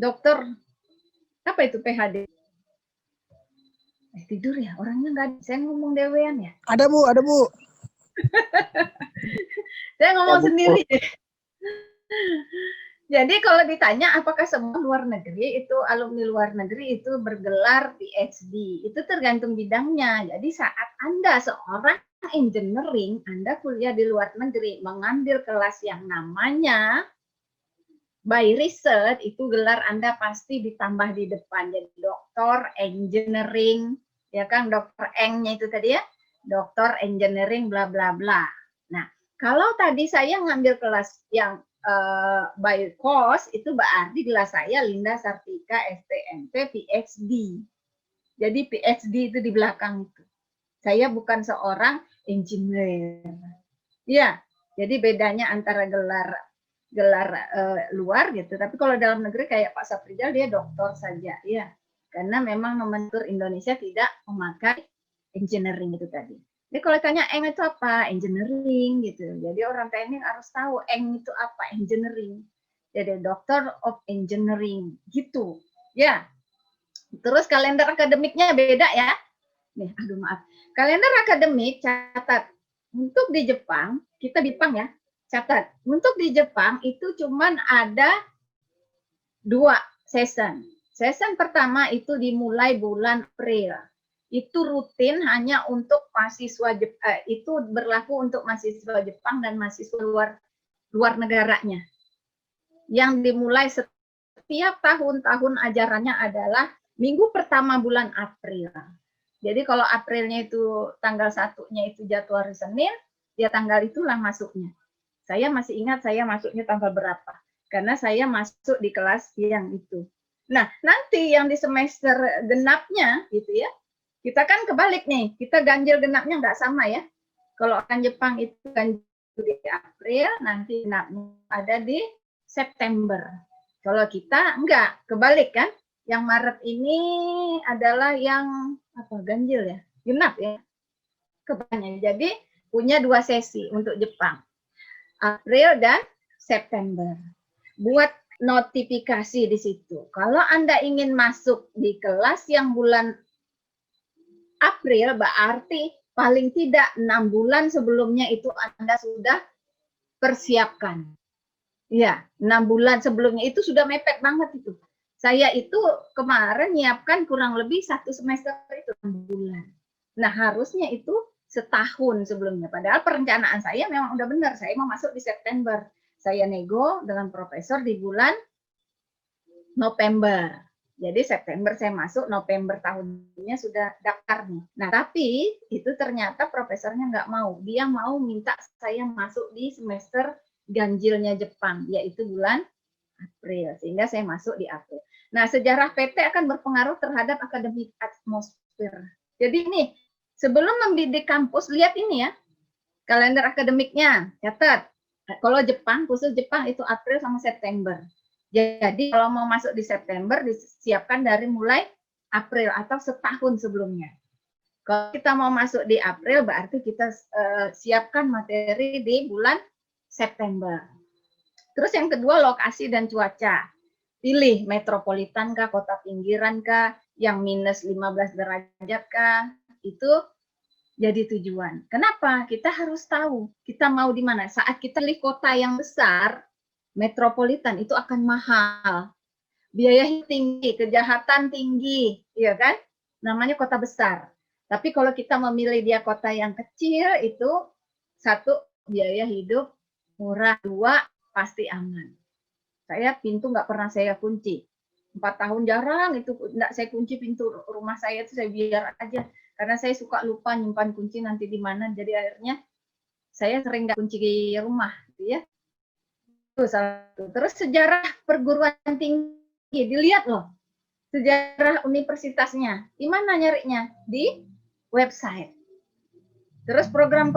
dokter, apa itu PhD? Tidur ya, orangnya nggak ada. Saya ngomong dewean ya? Ada Bu, ada Bu. Saya ngomong Ya, Bu. sendiri deh. Jadi kalau ditanya apakah semua luar negeri itu alumni luar negeri itu bergelar PhD, itu tergantung bidangnya. Jadi saat Anda seorang engineering, Anda kuliah di luar negeri, mengambil kelas yang namanya by research, itu gelar Anda pasti ditambah di depan. Jadi doktor engineering, ya kan, dokter eng-nya itu tadi ya, doktor engineering bla bla bla. Nah, kalau tadi saya ngambil kelas yang by course, itu berarti gelar saya Linda Sartika STMT PhD. Jadi PhD itu di belakang itu. Saya bukan seorang engineer. Ya, jadi bedanya antara gelar luar gitu. Tapi kalau dalam negeri kayak Pak Saprijal dia doktor saja, ya. Karena memang nomenklatur Indonesia tidak memakai engineering itu tadi. Jadi kalau tanya eng itu apa? Engineering gitu. Jadi orang teknik harus tahu eng itu apa, engineering. Jadi Doctor of Engineering gitu. Ya. Terus kalender akademiknya beda ya. Nih, aduh maaf. Kalender akademik catat. Untuk di Jepang, kita di Jepang ya. Catat. Untuk di Jepang itu cuman ada 2 season. Season pertama itu dimulai bulan April. Itu rutin hanya untuk mahasiswa Jepang, itu berlaku untuk mahasiswa Jepang dan mahasiswa luar negaranya. Yang dimulai setiap tahun ajarannya adalah minggu pertama bulan April. Jadi kalau Aprilnya itu tanggal 1-nya itu jadwal hari Senin, ya tanggal itulah masuknya. Saya masih ingat saya masuknya tanggal berapa. Karena saya masuk di kelas yang itu. Nah, nanti yang di semester genapnya gitu ya, kita kan kebalik nih, kita ganjil genapnya nggak sama ya. Kalau orang Jepang itu ganjil di April, nanti genapnya ada di September. Kalau kita enggak, kebalik kan. Yang Maret ini adalah yang apa ganjil ya, genap ya. Kebanyakan. Jadi punya 2 sesi untuk Jepang. April dan September. Buat notifikasi di situ. Kalau Anda ingin masuk di kelas yang bulan April, berarti paling tidak 6 bulan sebelumnya itu Anda sudah persiapkan. Ya, 6 bulan sebelumnya itu sudah mepet banget itu. Saya itu kemarin nyiapkan kurang lebih 1 semester itu 6 bulan. Nah, harusnya itu setahun sebelumnya. Padahal perencanaan saya memang udah benar. Saya mau masuk di September. Saya nego dengan profesor di bulan November. Jadi September saya masuk, November tahunnya sudah daftar nih. Nah, tapi itu ternyata profesornya nggak mau. Dia mau minta saya masuk di semester ganjilnya Jepang, yaitu bulan April. Sehingga saya masuk di April. Nah, sejarah PT akan berpengaruh terhadap akademik atmosfer. Jadi ini, sebelum membidik kampus, lihat ini ya, kalender akademiknya, catat. Kalau Jepang, khusus Jepang itu April sama September. Jadi kalau mau masuk di September disiapkan dari mulai April atau setahun sebelumnya. Kalau kita mau masuk di April berarti kita siapkan materi di bulan September. Terus yang kedua lokasi dan cuaca. Pilih metropolitan kah, kota pinggiran kah, yang minus 15 derajat kah, itu jadi tujuan. Kenapa? Kita harus tahu kita mau di mana. Saat kita pilih kota yang besar, metropolitan itu akan mahal. Biaya tinggi, kejahatan tinggi, iya kan? Namanya kota besar. Tapi kalau kita memilih dia kota yang kecil, itu satu, biaya hidup murah, 2, pasti aman. Saya pintu nggak pernah saya kunci. 4 tahun jarang itu nggak saya kunci pintu rumah saya itu, saya biar aja. Karena saya suka lupa nyimpan kunci nanti di mana. Jadi akhirnya saya sering nggak kunci rumah, gitu ya. Terus sejarah perguruan tinggi, dilihat loh sejarah universitasnya. Di mana nyarinya? Di website. Terus program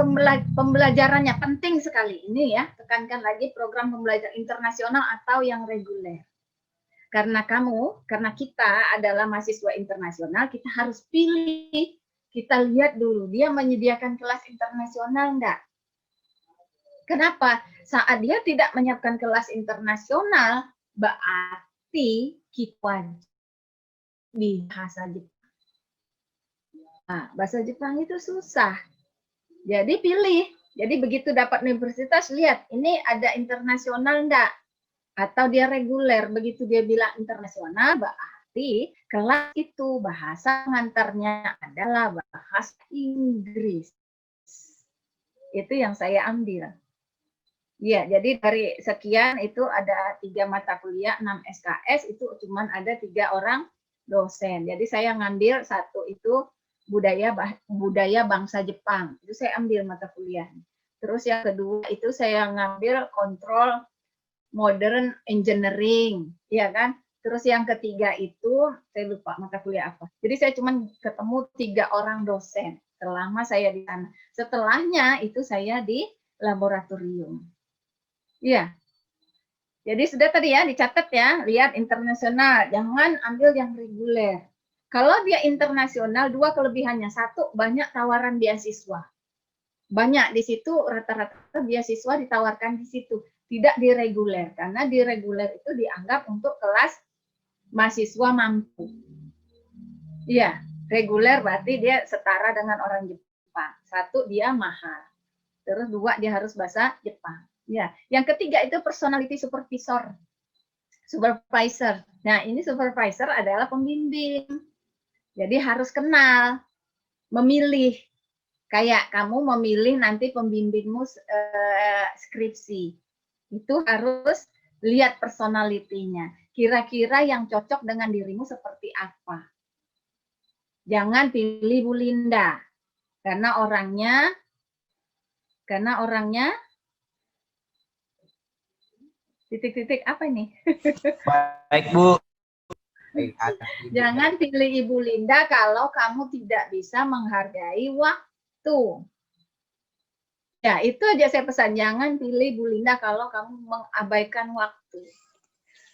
pembelajarannya penting sekali. Ini ya, tekankan lagi program pembelajaran internasional atau yang reguler. Karena kita adalah mahasiswa internasional, kita harus pilih. Kita lihat dulu, dia menyediakan kelas internasional enggak? Kenapa? Saat dia tidak menyiapkan kelas internasional, berarti kita di bahasa Jepang. Nah, bahasa Jepang itu susah. Jadi pilih. Jadi begitu dapat universitas, lihat ini ada internasional enggak? Atau dia reguler. Begitu dia bilang internasional, berarti kelas itu bahasa pengantarnya adalah bahasa Inggris. Itu yang saya ambil. Ya, jadi dari sekian itu ada 3 mata kuliah, 6 SKS, itu cuma ada 3 orang dosen. Jadi saya ngambil satu itu budaya bangsa Jepang. Itu saya ambil mata kuliah. Terus yang kedua itu saya ngambil kontrol modern engineering, ya kan? Terus yang ketiga itu saya lupa mata kuliah apa. Jadi saya cuma ketemu 3 orang dosen selama saya di sana. Setelahnya itu saya di laboratorium. Iya. Jadi sudah tadi ya dicatat ya, lihat internasional, jangan ambil yang reguler. Kalau dia internasional, 2 kelebihannya. 1, banyak tawaran beasiswa. Banyak di situ, rata-rata beasiswa ditawarkan di situ. Tidak di reguler, karena di reguler itu dianggap untuk kelas mahasiswa mampu. Iya, reguler berarti dia setara dengan orang Jepang. 1, dia mahal. Terus 2, dia harus bahasa Jepang. Ya, yang ketiga itu personality supervisor. Supervisor. Nah, ini supervisor adalah pembimbing. Jadi harus kenal, memilih. Kayak kamu memilih nanti pembimbingmu skripsi. Itu harus lihat personalitinya. Kira-kira yang cocok dengan dirimu seperti apa. Jangan pilih Bu Linda. Karena orangnya titik-titik apa ini? Baik, Bu. Jangan pilih Ibu Linda kalau kamu tidak bisa menghargai waktu. Ya, itu aja saya pesan. Jangan pilih Bu Linda kalau kamu mengabaikan waktu.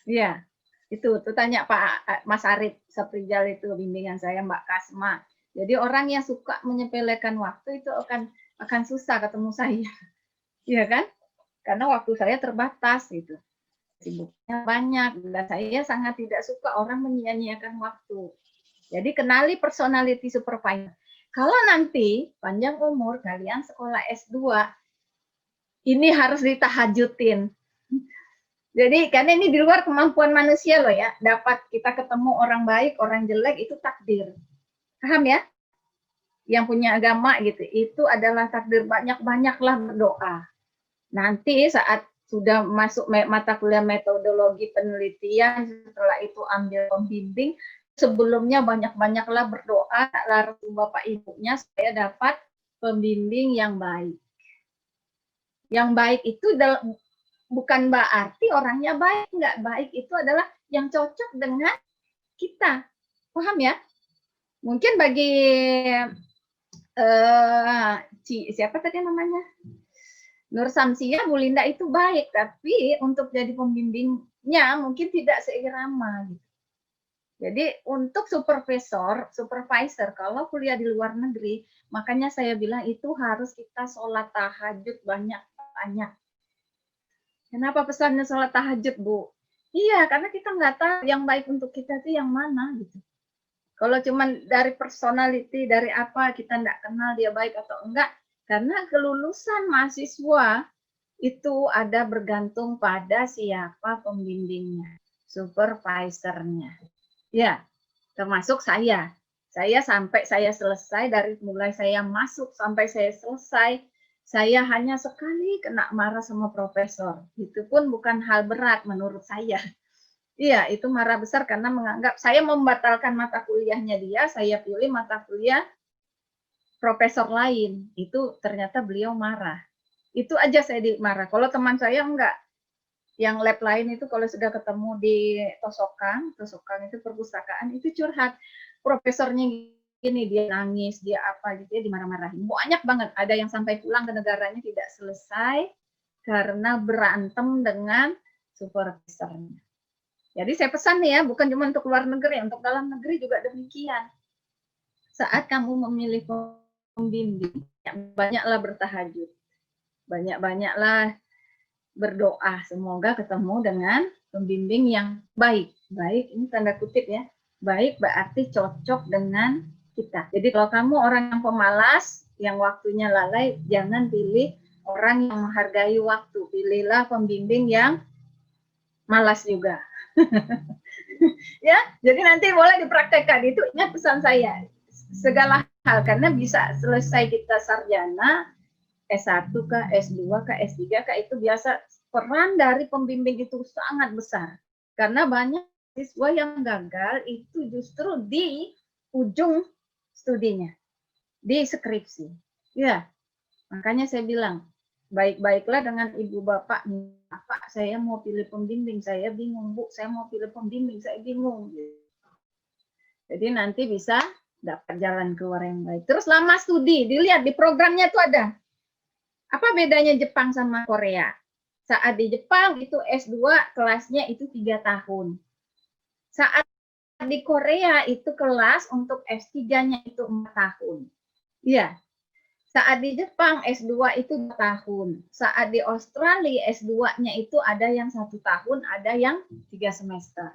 Ya, itu tanya Pak Mas Arif Saprijal itu bimbingan saya Mbak Kasma. Jadi orang yang suka menyepelekan waktu itu akan susah ketemu saya. Iya kan? Karena waktu saya terbatas gitu. Sibuknya banyak dan saya sangat tidak suka orang menyia-nyiakan waktu. Jadi kenali personality supervisor. Kalau nanti panjang umur kalian sekolah S2, ini harus ditahajutin. Jadi karena ini di luar kemampuan manusia loh ya. Dapat kita ketemu orang baik, orang jelek itu takdir. Paham ya? Yang punya agama gitu. Itu adalah takdir, banyak-banyaklah berdoa. Nanti saat sudah masuk mata kuliah metodologi penelitian, setelah itu ambil pembimbing, sebelumnya banyak-banyaklah berdoa, lalu Bapak Ibunya saya dapat pembimbing yang baik. Yang baik itu bukan berarti orangnya baik, nggak baik itu adalah yang cocok dengan kita. Paham ya? Mungkin bagi siapa tadi namanya? Nur Samsia, Bu Linda itu baik, tapi untuk jadi pembimbingnya mungkin tidak seirama gitu. Jadi untuk supervisor, kalau kuliah di luar negeri, makanya saya bilang itu harus kita sholat tahajud banyak-banyak. Kenapa pesannya sholat tahajud, Bu? Iya, karena kita nggak tahu yang baik untuk kita itu yang mana gitu. Kalau cuma dari personality, dari apa, kita nggak kenal dia baik atau enggak, karena kelulusan mahasiswa itu ada bergantung pada siapa pembimbingnya, supervisornya. Ya, termasuk saya. Saya sampai saya selesai, dari mulai saya masuk sampai saya selesai, saya hanya sekali kena marah sama profesor. Itu pun bukan hal berat menurut saya. Iya, itu marah besar karena menganggap saya membatalkan mata kuliahnya dia, saya pilih mata kuliah profesor lain. Itu ternyata beliau marah. Itu aja saya dimarah. Kalau teman saya enggak. Yang lab lain itu kalau sudah ketemu di Tosokan itu perpustakaan, itu curhat. Profesornya gini, dia nangis, dia apa gitu ya, dimarah-marahin. Banyak banget. Ada yang sampai pulang ke negaranya tidak selesai karena berantem dengan supervisornya. Jadi saya pesan nih ya, bukan cuma untuk luar negeri, untuk dalam negeri juga demikian. Saat kamu memilih pembimbing, banyaklah bertahajud. Banyak-banyaklah berdoa. Semoga ketemu dengan pembimbing yang baik. Baik ini tanda kutip ya. Baik berarti cocok dengan kita. Jadi kalau kamu orang yang pemalas, yang waktunya lalai, jangan pilih orang yang menghargai waktu. Pilihlah pembimbing yang malas juga. Ya, jadi nanti boleh dipraktekkan. Itu ingat pesan saya. Segala hal, karena bisa selesai kita sarjana, S1 kah, S2 kah, S3 kah, itu biasa peran dari pembimbing itu sangat besar. Karena banyak siswa yang gagal itu justru di ujung studinya, di skripsi. Ya, makanya saya bilang, baik-baiklah dengan ibu bapak. Bapak, saya mau pilih pembimbing, saya bingung. Bu, saya mau pilih pembimbing, saya bingung. Jadi nanti bisa dapat jalan keluar yang baik. Terus lama studi, dilihat di programnya itu ada. Apa bedanya Jepang sama Korea? Saat di Jepang itu S2 kelasnya itu 3 tahun. Saat di Korea itu kelas untuk S3-nya itu 4 tahun. Iya. Saat di Jepang S2 itu 2 tahun. Saat di Australia S2-nya itu ada yang 1 tahun, ada yang 3 semester.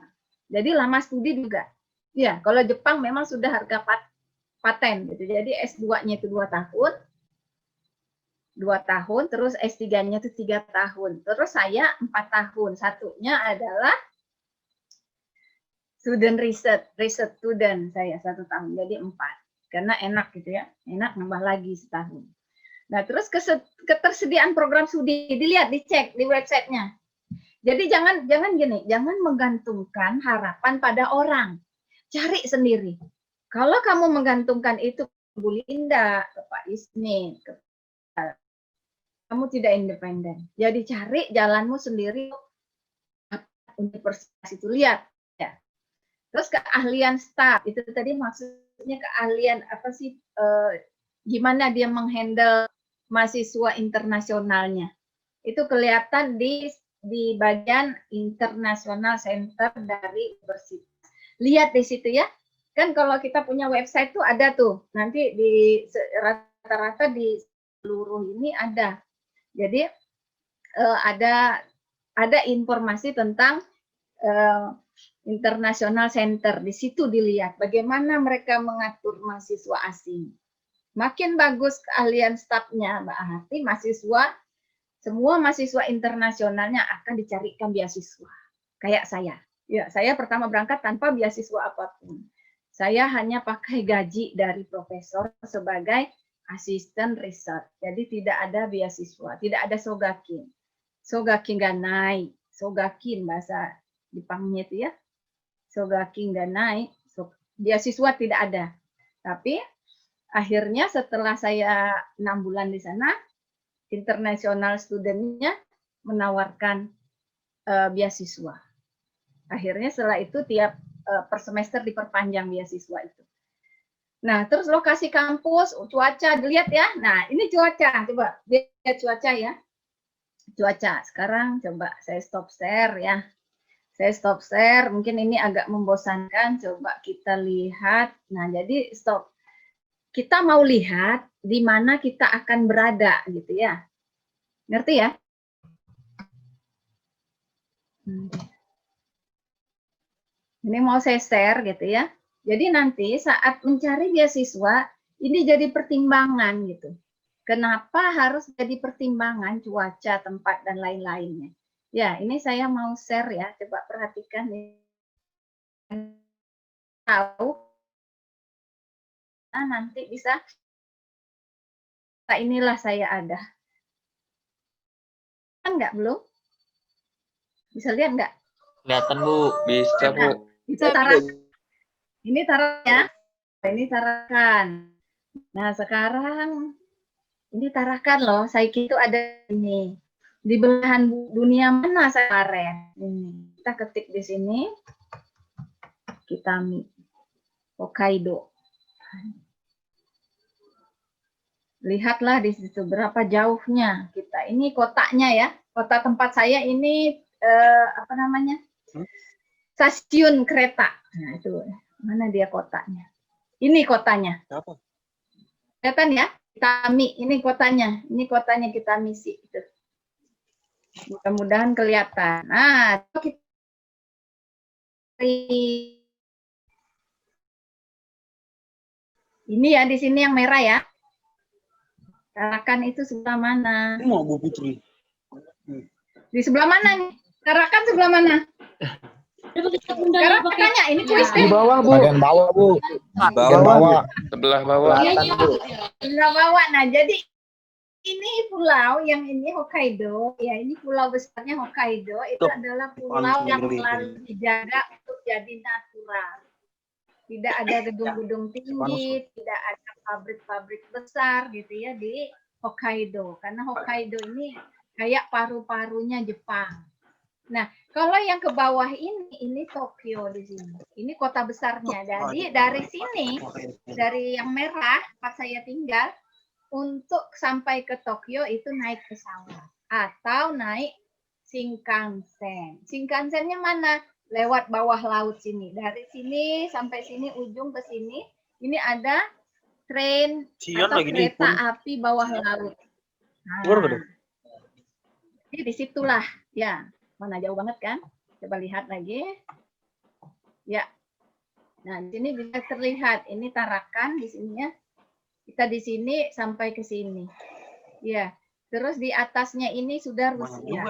Jadi lama studi juga. Iya, kalau Jepang memang sudah harga paten gitu. Jadi S2-nya itu 2 tahun. 2 tahun, terus S3-nya itu 3 tahun. Terus saya 4 tahun. Satunya adalah student research student saya 1 tahun. Jadi 4. Karena enak gitu ya. Enak nambah lagi setahun. Nah, terus ketersediaan program studi dilihat, dicek di websitenya. Jadi jangan gini, jangan menggantungkan harapan pada orang. Cari sendiri. Kalau kamu menggantungkan itu ke Bu Linda, ke Pak Isnin, ke kamu tidak independen. Jadi cari jalanmu sendiri. Universitas itu lihat ya. Terus keahlian staf itu tadi maksudnya keahlian apa sih? Gimana dia menghandle mahasiswa internasionalnya? Itu kelihatan di bagian international center dari universitas. Lihat di situ ya. Kan kalau kita punya website tuh ada tuh. Nanti di rata-rata di seluruh ini ada. Jadi ada informasi tentang International Center. Di situ dilihat bagaimana mereka mengatur mahasiswa asing. Makin bagus keahlian stafnya, berarti semua mahasiswa internasionalnya akan dicarikan beasiswa. Kayak saya. Ya, saya pertama berangkat tanpa beasiswa apapun. Saya hanya pakai gaji dari profesor sebagai asisten riset. Jadi tidak ada beasiswa, tidak ada sogakin. Sogakin ganai, sogakin bahasa Jepangnya itu ya. Sogakin ganai, beasiswa tidak ada. Tapi akhirnya setelah saya 6 bulan di sana, international student-nya menawarkan beasiswa. Akhirnya setelah itu tiap per semester diperpanjang beasiswa itu. Nah, terus lokasi kampus, cuaca, dilihat ya. Nah, ini cuaca, coba lihat cuaca ya. Cuaca, sekarang coba saya stop share ya. Saya stop share, mungkin ini agak membosankan, coba kita lihat. Nah, jadi stop. Kita mau lihat di mana kita akan berada gitu ya. Ngerti ya? Ini mau saya share gitu ya. Jadi nanti saat mencari beasiswa, ini jadi pertimbangan gitu. Kenapa harus jadi pertimbangan cuaca, tempat, dan lain-lainnya. Ya, ini saya mau share ya. Coba perhatikan. Tahu. Nah, nanti bisa. Nah, inilah saya ada. Kan nggak belum? Bisa lihat nggak? Kelihatan Bu, bisa Bu. Itu ini taraknya. Ini tarakan. Nah, sekarang ini tarakan loh. Saiki itu ada ini. Di belahan dunia mana saya kemarin? Ini. Kita ketik di sini. Kitami. Hokkaido. Lihatlah di situ berapa jauhnya kita. Ini kotanya ya. Kota tempat saya ini apa namanya? Stasiun kereta. Nah, itu. Mana dia kotanya? Ini kotanya. Apa? Kelihatan ya? Kitami, ini kotanya. Ini kotanya Kitami sih. Mudah-mudahan kelihatan. Nah, kita ini ya, di sini yang merah ya. Tarakan itu sebelah mana? Mau Bu Putri. Di sebelah mana nih? Tarakan sebelah mana? Sekarang tanya, ini kuis Di deh. bawah, Bu. Bagian bawah, Bu. Bawah, sebelah bawah. Selatan, Bu. Sebelah bawah. Nah, jadi ini pulau yang ini Hokkaido, ya ini pulau besarnya Hokkaido, itu Tuh, adalah pulau yang selalu dijaga untuk jadi natural. Tidak ada gedung-gedung tinggi, tidak ada pabrik-pabrik besar gitu ya di Hokkaido. Karena Hokkaido ini kayak paru-parunya Jepang. Nah, kalau yang ke bawah ini Tokyo di sini. Ini kota besarnya. Jadi dari sini, dari yang merah, pas saya tinggal, untuk sampai ke Tokyo itu naik pesawat atau naik Shinkansen. Shinkansennya mana? Lewat bawah laut sini. Dari sini sampai sini ujung ke sini, ini ada train atau kereta api bawah laut. Nah, jadi disitulah ya. Mana jauh banget kan? Coba lihat lagi. Ya. Nah, di sini bisa terlihat ini Tarakan di sininya. Kita di sini sampai ke sini. Ya. Terus di atasnya ini sudah Rusia.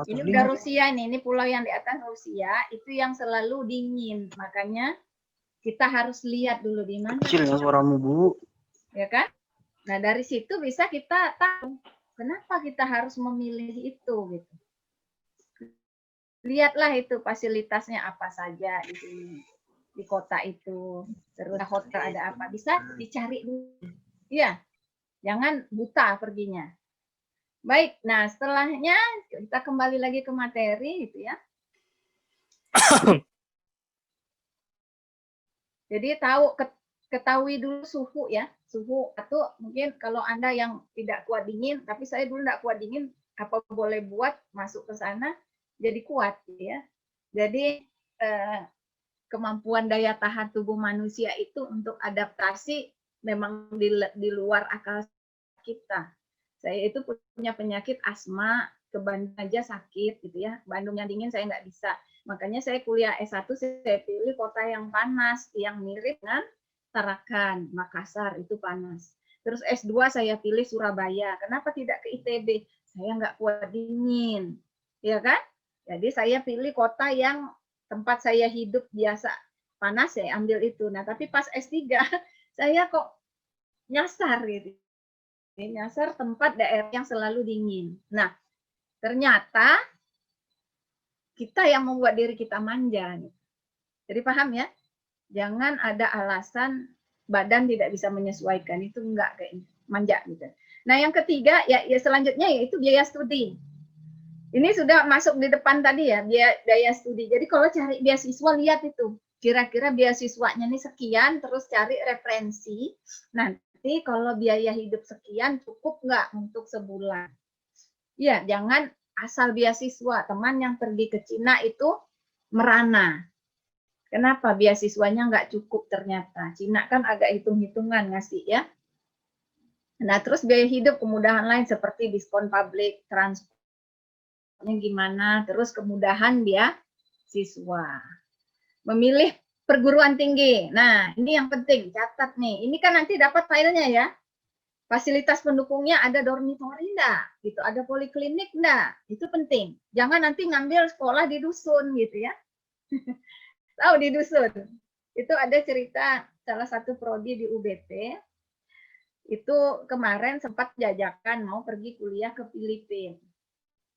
Ini udah Rusia nih, ini pulau yang di atas Rusia, itu yang selalu dingin. Makanya kita harus lihat dulu di mana. Kecil ya suaramu, Bu. Ya kan? Nah, dari situ bisa kita tahu kenapa kita harus memilih itu gitu. Lihatlah itu fasilitasnya apa saja di sini, di kota itu. Terus hotel ada apa, bisa dicari dulu. Iya, jangan buta perginya. Baik, nah setelahnya kita kembali lagi ke materi gitu ya. Jadi ketahui dulu suhu ya, suhu atau mungkin kalau Anda yang tidak kuat dingin, tapi saya dulu tidak kuat dingin, apa boleh buat masuk ke sana jadi kuat gitu ya. Jadi kemampuan daya tahan tubuh manusia itu untuk adaptasi memang di luar akal kita. Saya itu punya penyakit asma, ke Bandung aja sakit gitu ya. Bandung yang dingin saya nggak bisa. Makanya saya kuliah S1 saya pilih kota yang panas, yang mirip dengan Tarakan, Makassar itu panas. Terus S2 saya pilih Surabaya. Kenapa tidak ke ITB? Saya nggak kuat dingin. Ya kan? Jadi saya pilih kota yang tempat saya hidup biasa panas, saya ambil itu. Nah, tapi pas S3 saya kok nyasar gitu. Nyasar tempat daerah yang selalu dingin. Nah, ternyata kita yang membuat diri kita manja. Jadi paham ya? Jangan ada alasan badan tidak bisa menyesuaikan. Itu enggak kayak manja gitu. Nah, yang ketiga ya selanjutnya yaitu biaya studi. Ini sudah masuk di depan tadi ya, biaya studi. Jadi kalau cari beasiswa lihat itu. Kira-kira beasiswanya ini sekian, terus cari referensi. Nanti kalau biaya hidup sekian cukup nggak untuk sebulan? Ya, jangan asal beasiswa. Teman yang pergi ke Cina itu merana. Kenapa? Beasiswanya nggak cukup ternyata. Cina kan agak hitung-hitungan ngasih ya. Nah, terus biaya hidup, kemudahan lain seperti diskon publik, transportnya gimana, terus kemudahan beasiswa. Memilih perguruan tinggi. Nah, ini yang penting, catat nih. Ini kan nanti dapat filenya ya. Fasilitas pendukungnya ada dormitory enggak? Gitu, ada poliklinik enggak? Itu penting. Jangan nanti ngambil sekolah di dusun gitu ya. Tahu di dusun. Itu ada cerita salah satu prodi di UBT. Itu kemarin sempat jajakan mau pergi kuliah ke Filipina.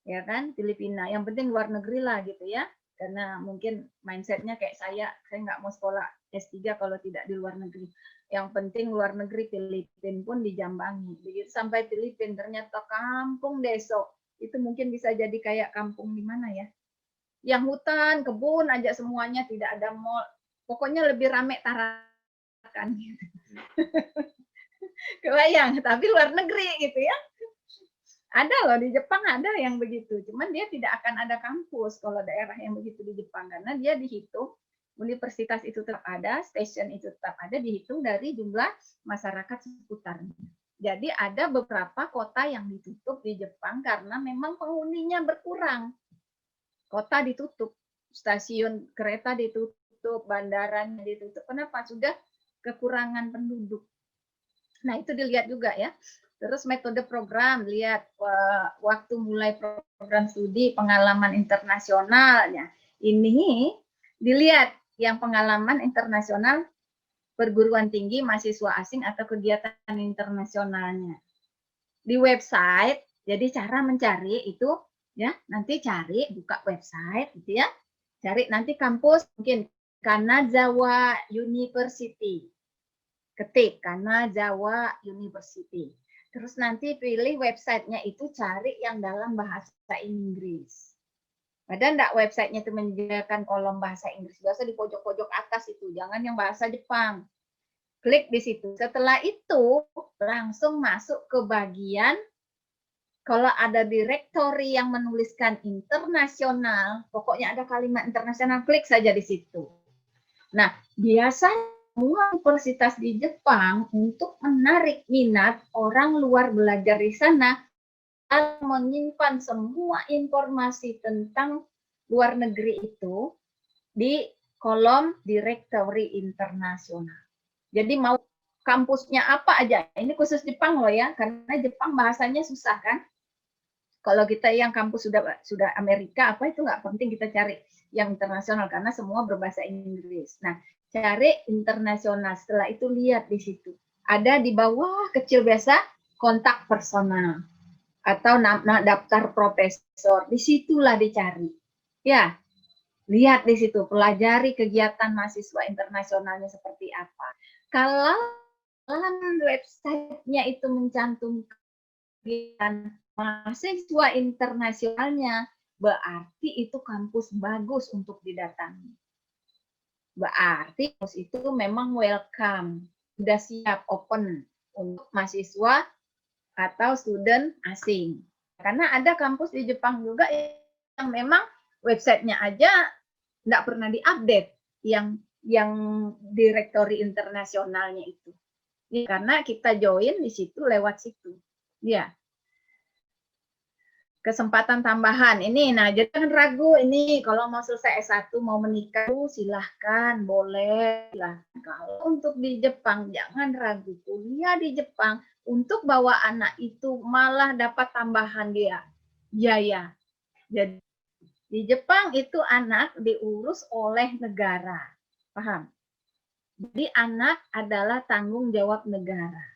Ya kan? Filipina. Yang penting luar negeri lah gitu ya. Karena mungkin mindsetnya kayak saya nggak mau sekolah S3 kalau tidak di luar negeri. Yang penting luar negeri, Filipina pun dijambangi. Begitu sampai Filipina ternyata kampung deso. Itu mungkin bisa jadi kayak kampung di mana ya? Yang hutan, kebun aja semuanya, tidak ada mall. Pokoknya lebih rame Tarakan. Gitu. Kebayang, tapi luar negeri gitu ya. Ada loh di Jepang ada yang begitu, cuman dia tidak akan ada kampus kalau daerah yang begitu di Jepang karena dia dihitung universitas itu tetap ada, stasiun itu tetap ada, dihitung dari jumlah masyarakat seputarnya. Jadi ada beberapa kota yang ditutup di Jepang karena memang penghuninya berkurang. Kota ditutup stasiun kereta ditutup, bandaranya ditutup. Kenapa? Sudah kekurangan penduduk. Nah, itu dilihat juga ya. Terus metode program, lihat waktu mulai program studi, pengalaman internasionalnya. Ini dilihat yang pengalaman internasional perguruan tinggi, mahasiswa asing, atau kegiatan internasionalnya. Di website, jadi cara mencari itu, ya nanti cari, buka website gitu ya. Cari nanti kampus, mungkin Kanazawa University. Ketik Kanazawa University. Terus nanti pilih websitenya itu cari yang dalam bahasa Inggris. Ada enggak websitenya itu menyediakan kolom bahasa Inggris? Biasa di pojok-pojok atas itu, jangan yang bahasa Jepang. Klik di situ. Setelah itu langsung masuk ke bagian kalau ada directory yang menuliskan internasional, pokoknya ada kalimat internasional, klik saja di situ. Nah, biasanya semua universitas di Jepang untuk menarik minat orang luar belajar di sana menyimpan semua informasi tentang luar negeri itu di kolom directory internasional. Jadi mau kampusnya apa aja, ini khusus Jepang loh ya, karena Jepang bahasanya susah kan. Kalau kita yang kampus sudah Amerika apa itu nggak penting, kita cari yang internasional karena semua berbahasa Inggris. Nah, cari internasional. Setelah itu lihat di situ. Ada di bawah kecil biasa kontak personal atau nama daftar profesor. Disitulah dicari. Ya, lihat di situ. Pelajari kegiatan mahasiswa internasionalnya seperti apa. Kalau websitenya itu mencantumkan mahasiswa internasionalnya, berarti itu kampus bagus untuk didatangi. Berarti kampus itu memang welcome, sudah siap open untuk mahasiswa atau student asing. Karena ada kampus di Jepang juga yang memang websitenya aja nggak pernah diupdate yang direktori internasionalnya itu. Ya, karena kita join di situ lewat situ. Ya. Kesempatan tambahan ini, nah jangan ragu ini kalau mau selesai S1 mau menikah silahkan, boleh lah. Kalau untuk di Jepang jangan ragu, kuliah di Jepang untuk bawa anak itu malah dapat tambahan dia biaya. Jadi di Jepang itu anak diurus oleh negara, paham? Jadi anak adalah tanggung jawab negara.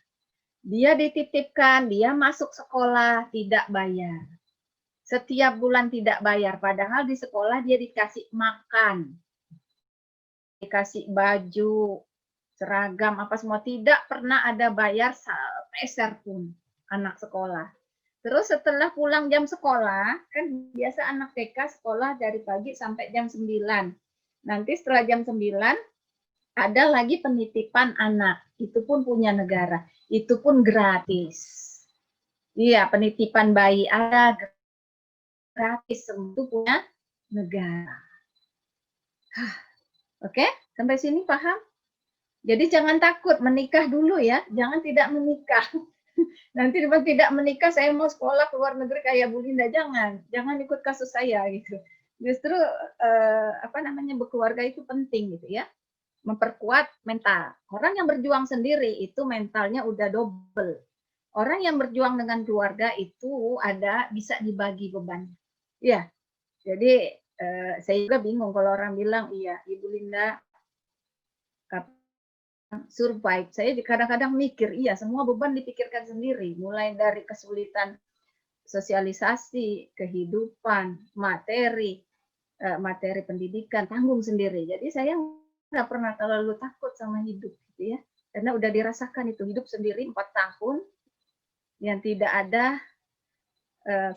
Dia dititipkan, dia masuk sekolah tidak bayar. Setiap bulan tidak bayar, padahal di sekolah dia dikasih makan, dikasih baju, seragam, apa semua. Tidak pernah ada bayar sepeser pun anak sekolah. Terus setelah pulang jam sekolah, kan biasa anak TK sekolah dari pagi sampai jam 9. Nanti setelah jam 9, ada lagi penitipan anak. Itu pun punya negara. Itu pun gratis. Iya, penitipan bayi ada gratis, itu punya negara. Oke, sampai sini paham? Jadi jangan takut menikah dulu ya, jangan tidak menikah. Nanti tidak menikah saya mau sekolah ke luar negeri kayak Bu Linda, jangan ikut kasus saya gitu. Justru berkeluarga itu penting gitu ya, memperkuat mental. Orang yang berjuang sendiri itu mentalnya udah double. Orang yang berjuang dengan keluarga itu bisa dibagi bebannya. Ya, jadi saya juga bingung kalau orang bilang, iya Ibu Linda survive. Saya kadang-kadang mikir, iya semua beban dipikirkan sendiri. Mulai dari kesulitan sosialisasi, kehidupan, materi pendidikan, tanggung sendiri. Jadi saya nggak pernah terlalu takut sama hidup, gitu ya. Karena udah dirasakan itu, hidup sendiri 4 tahun, yang tidak ada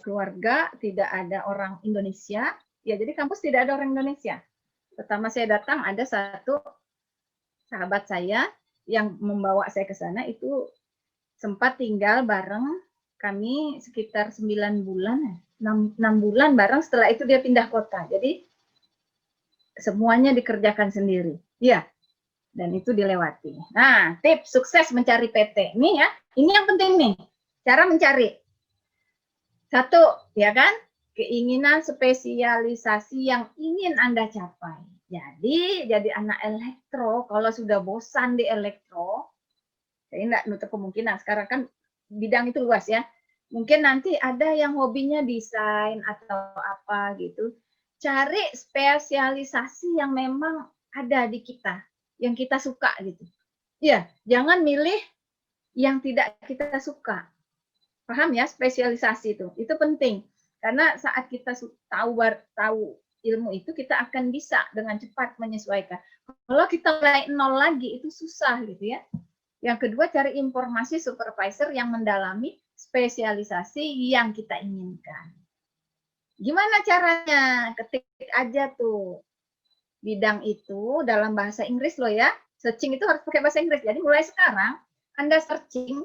keluarga, tidak ada orang Indonesia, ya jadi kampus tidak ada orang Indonesia. Pertama saya datang ada satu sahabat saya yang membawa saya ke sana, itu sempat tinggal bareng kami sekitar 9 bulan, 6 bulan bareng, setelah itu dia pindah kota. Jadi semuanya dikerjakan sendiri. Ya, dan itu dilewati. Nah, tips sukses mencari PT. Nih ya, ini yang penting nih, cara mencari. Satu, ya kan? keinginan spesialisasi yang ingin Anda capai. Jadi anak elektro, kalau sudah bosan di elektro, saya tidak nutup kemungkinan, sekarang kan bidang itu luas ya. Mungkin nanti ada yang hobinya desain atau apa gitu. Cari spesialisasi yang memang ada di kita, yang kita suka gitu. Ya, jangan milih yang tidak kita suka. Paham ya, spesialisasi itu penting. Karena saat kita tahu ilmu itu, kita akan bisa dengan cepat menyesuaikan. Kalau kita mulai nol lagi, itu susah gitu ya. Yang kedua, cari informasi supervisor yang mendalami spesialisasi yang kita inginkan. Gimana caranya? Ketik aja tuh bidang itu dalam bahasa Inggris loh ya. Searching itu harus pakai bahasa Inggris. Jadi mulai sekarang Anda searching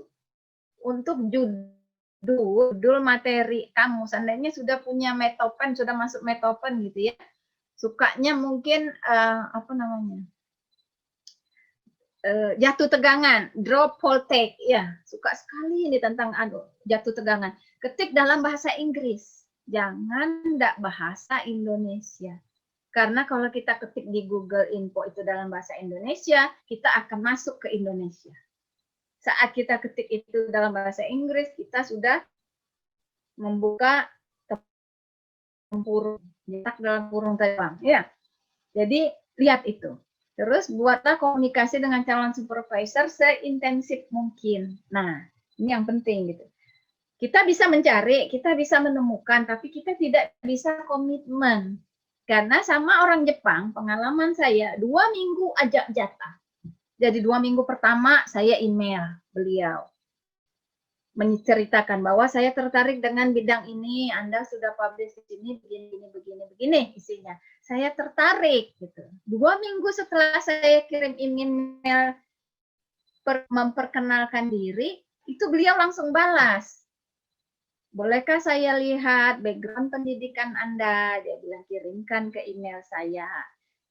untuk judul materi kamu. Seandainya sudah punya Metopen, sudah masuk Metopen gitu ya. Sukanya mungkin apa namanya? Jatuh tegangan, drop voltage, ya suka sekali ini tentang jatuh tegangan. Ketik dalam bahasa Inggris, jangan tidak bahasa Indonesia. Karena kalau kita ketik di Google Info itu dalam bahasa Indonesia, kita akan masuk ke Indonesia. Saat kita ketik itu dalam bahasa Inggris, kita sudah membuka tempurung, dalam kurung terbang, ya. Jadi lihat itu. Terus buatlah komunikasi dengan calon supervisor seintensif mungkin. Nah, ini yang penting gitu. Kita bisa mencari, kita bisa menemukan, tapi kita tidak bisa komitmen. Karena sama orang Jepang, pengalaman saya 2 minggu ajak jatah. Jadi 2 minggu pertama saya email beliau. Menceritakan bahwa saya tertarik dengan bidang ini, Anda sudah publish di sini, begini isinya. Saya tertarik gitu. 2 minggu setelah saya kirim email memperkenalkan diri, itu beliau langsung balas. Bolehkah saya lihat background pendidikan Anda? Dia bilang kirimkan ke email saya.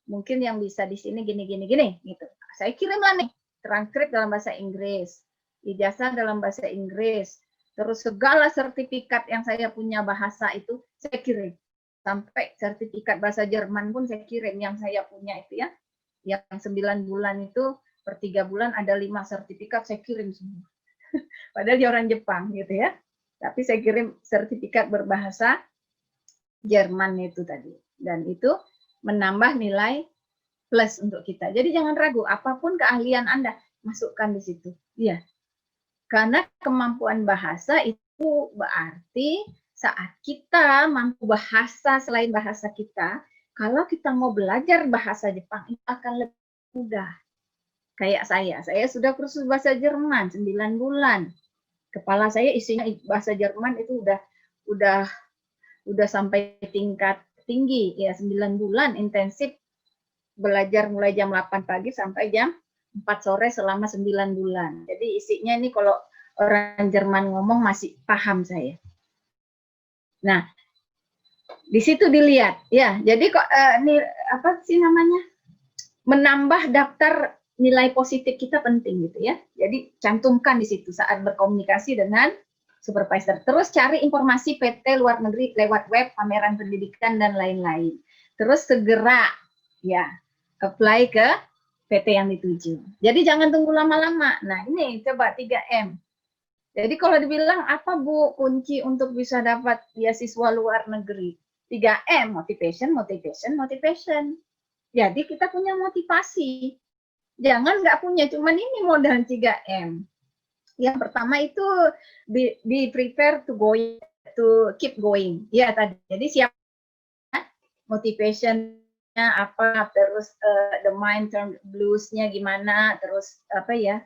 Mungkin yang bisa di sini gini gitu. Saya kirimlah nih transkrip dalam bahasa Inggris, ijazah dalam bahasa Inggris, terus segala sertifikat yang saya punya bahasa itu saya kirim. Sampai sertifikat bahasa Jerman pun saya kirim yang saya punya itu ya. Yang 9 bulan itu per 3 bulan ada 5 sertifikat saya kirim semua. Padahal dia orang Jepang gitu ya. Tapi saya kirim sertifikat berbahasa Jerman itu tadi. Dan itu menambah nilai plus untuk kita. Jadi jangan ragu, apapun keahlian Anda, masukkan di situ. Iya. Karena kemampuan bahasa itu berarti saat kita mampu bahasa selain bahasa kita, kalau kita mau belajar bahasa Jepang itu akan lebih mudah. Kayak saya sudah kursus bahasa Jerman 9 bulan. Kepala saya isinya bahasa Jerman itu udah sampai tingkat tinggi ya, 9 bulan intensif belajar mulai jam 8 pagi sampai jam 4 sore selama 9 bulan. Jadi isinya ini kalau orang Jerman ngomong masih paham saya. Nah, di situ dilihat ya. Jadi kok apa sih namanya? Menambah daftar nilai positif kita penting gitu ya. Jadi cantumkan di situ saat berkomunikasi dengan supervisor. Terus cari informasi PT luar negeri lewat web, pameran pendidikan dan lain-lain. Terus segera ya apply ke PT yang dituju. Jadi jangan tunggu lama-lama. Nah, ini coba 3M. Jadi kalau dibilang apa Bu kunci untuk bisa dapat beasiswa luar negeri? 3M, motivation, motivation, motivation. Jadi kita punya motivasi. Jangan nggak punya, cuman ini modal 3M. Yang pertama itu be prepared to keep going. Ya tadi. Jadi siap motivation-nya apa, terus the mind turn blues-nya gimana, terus apa ya?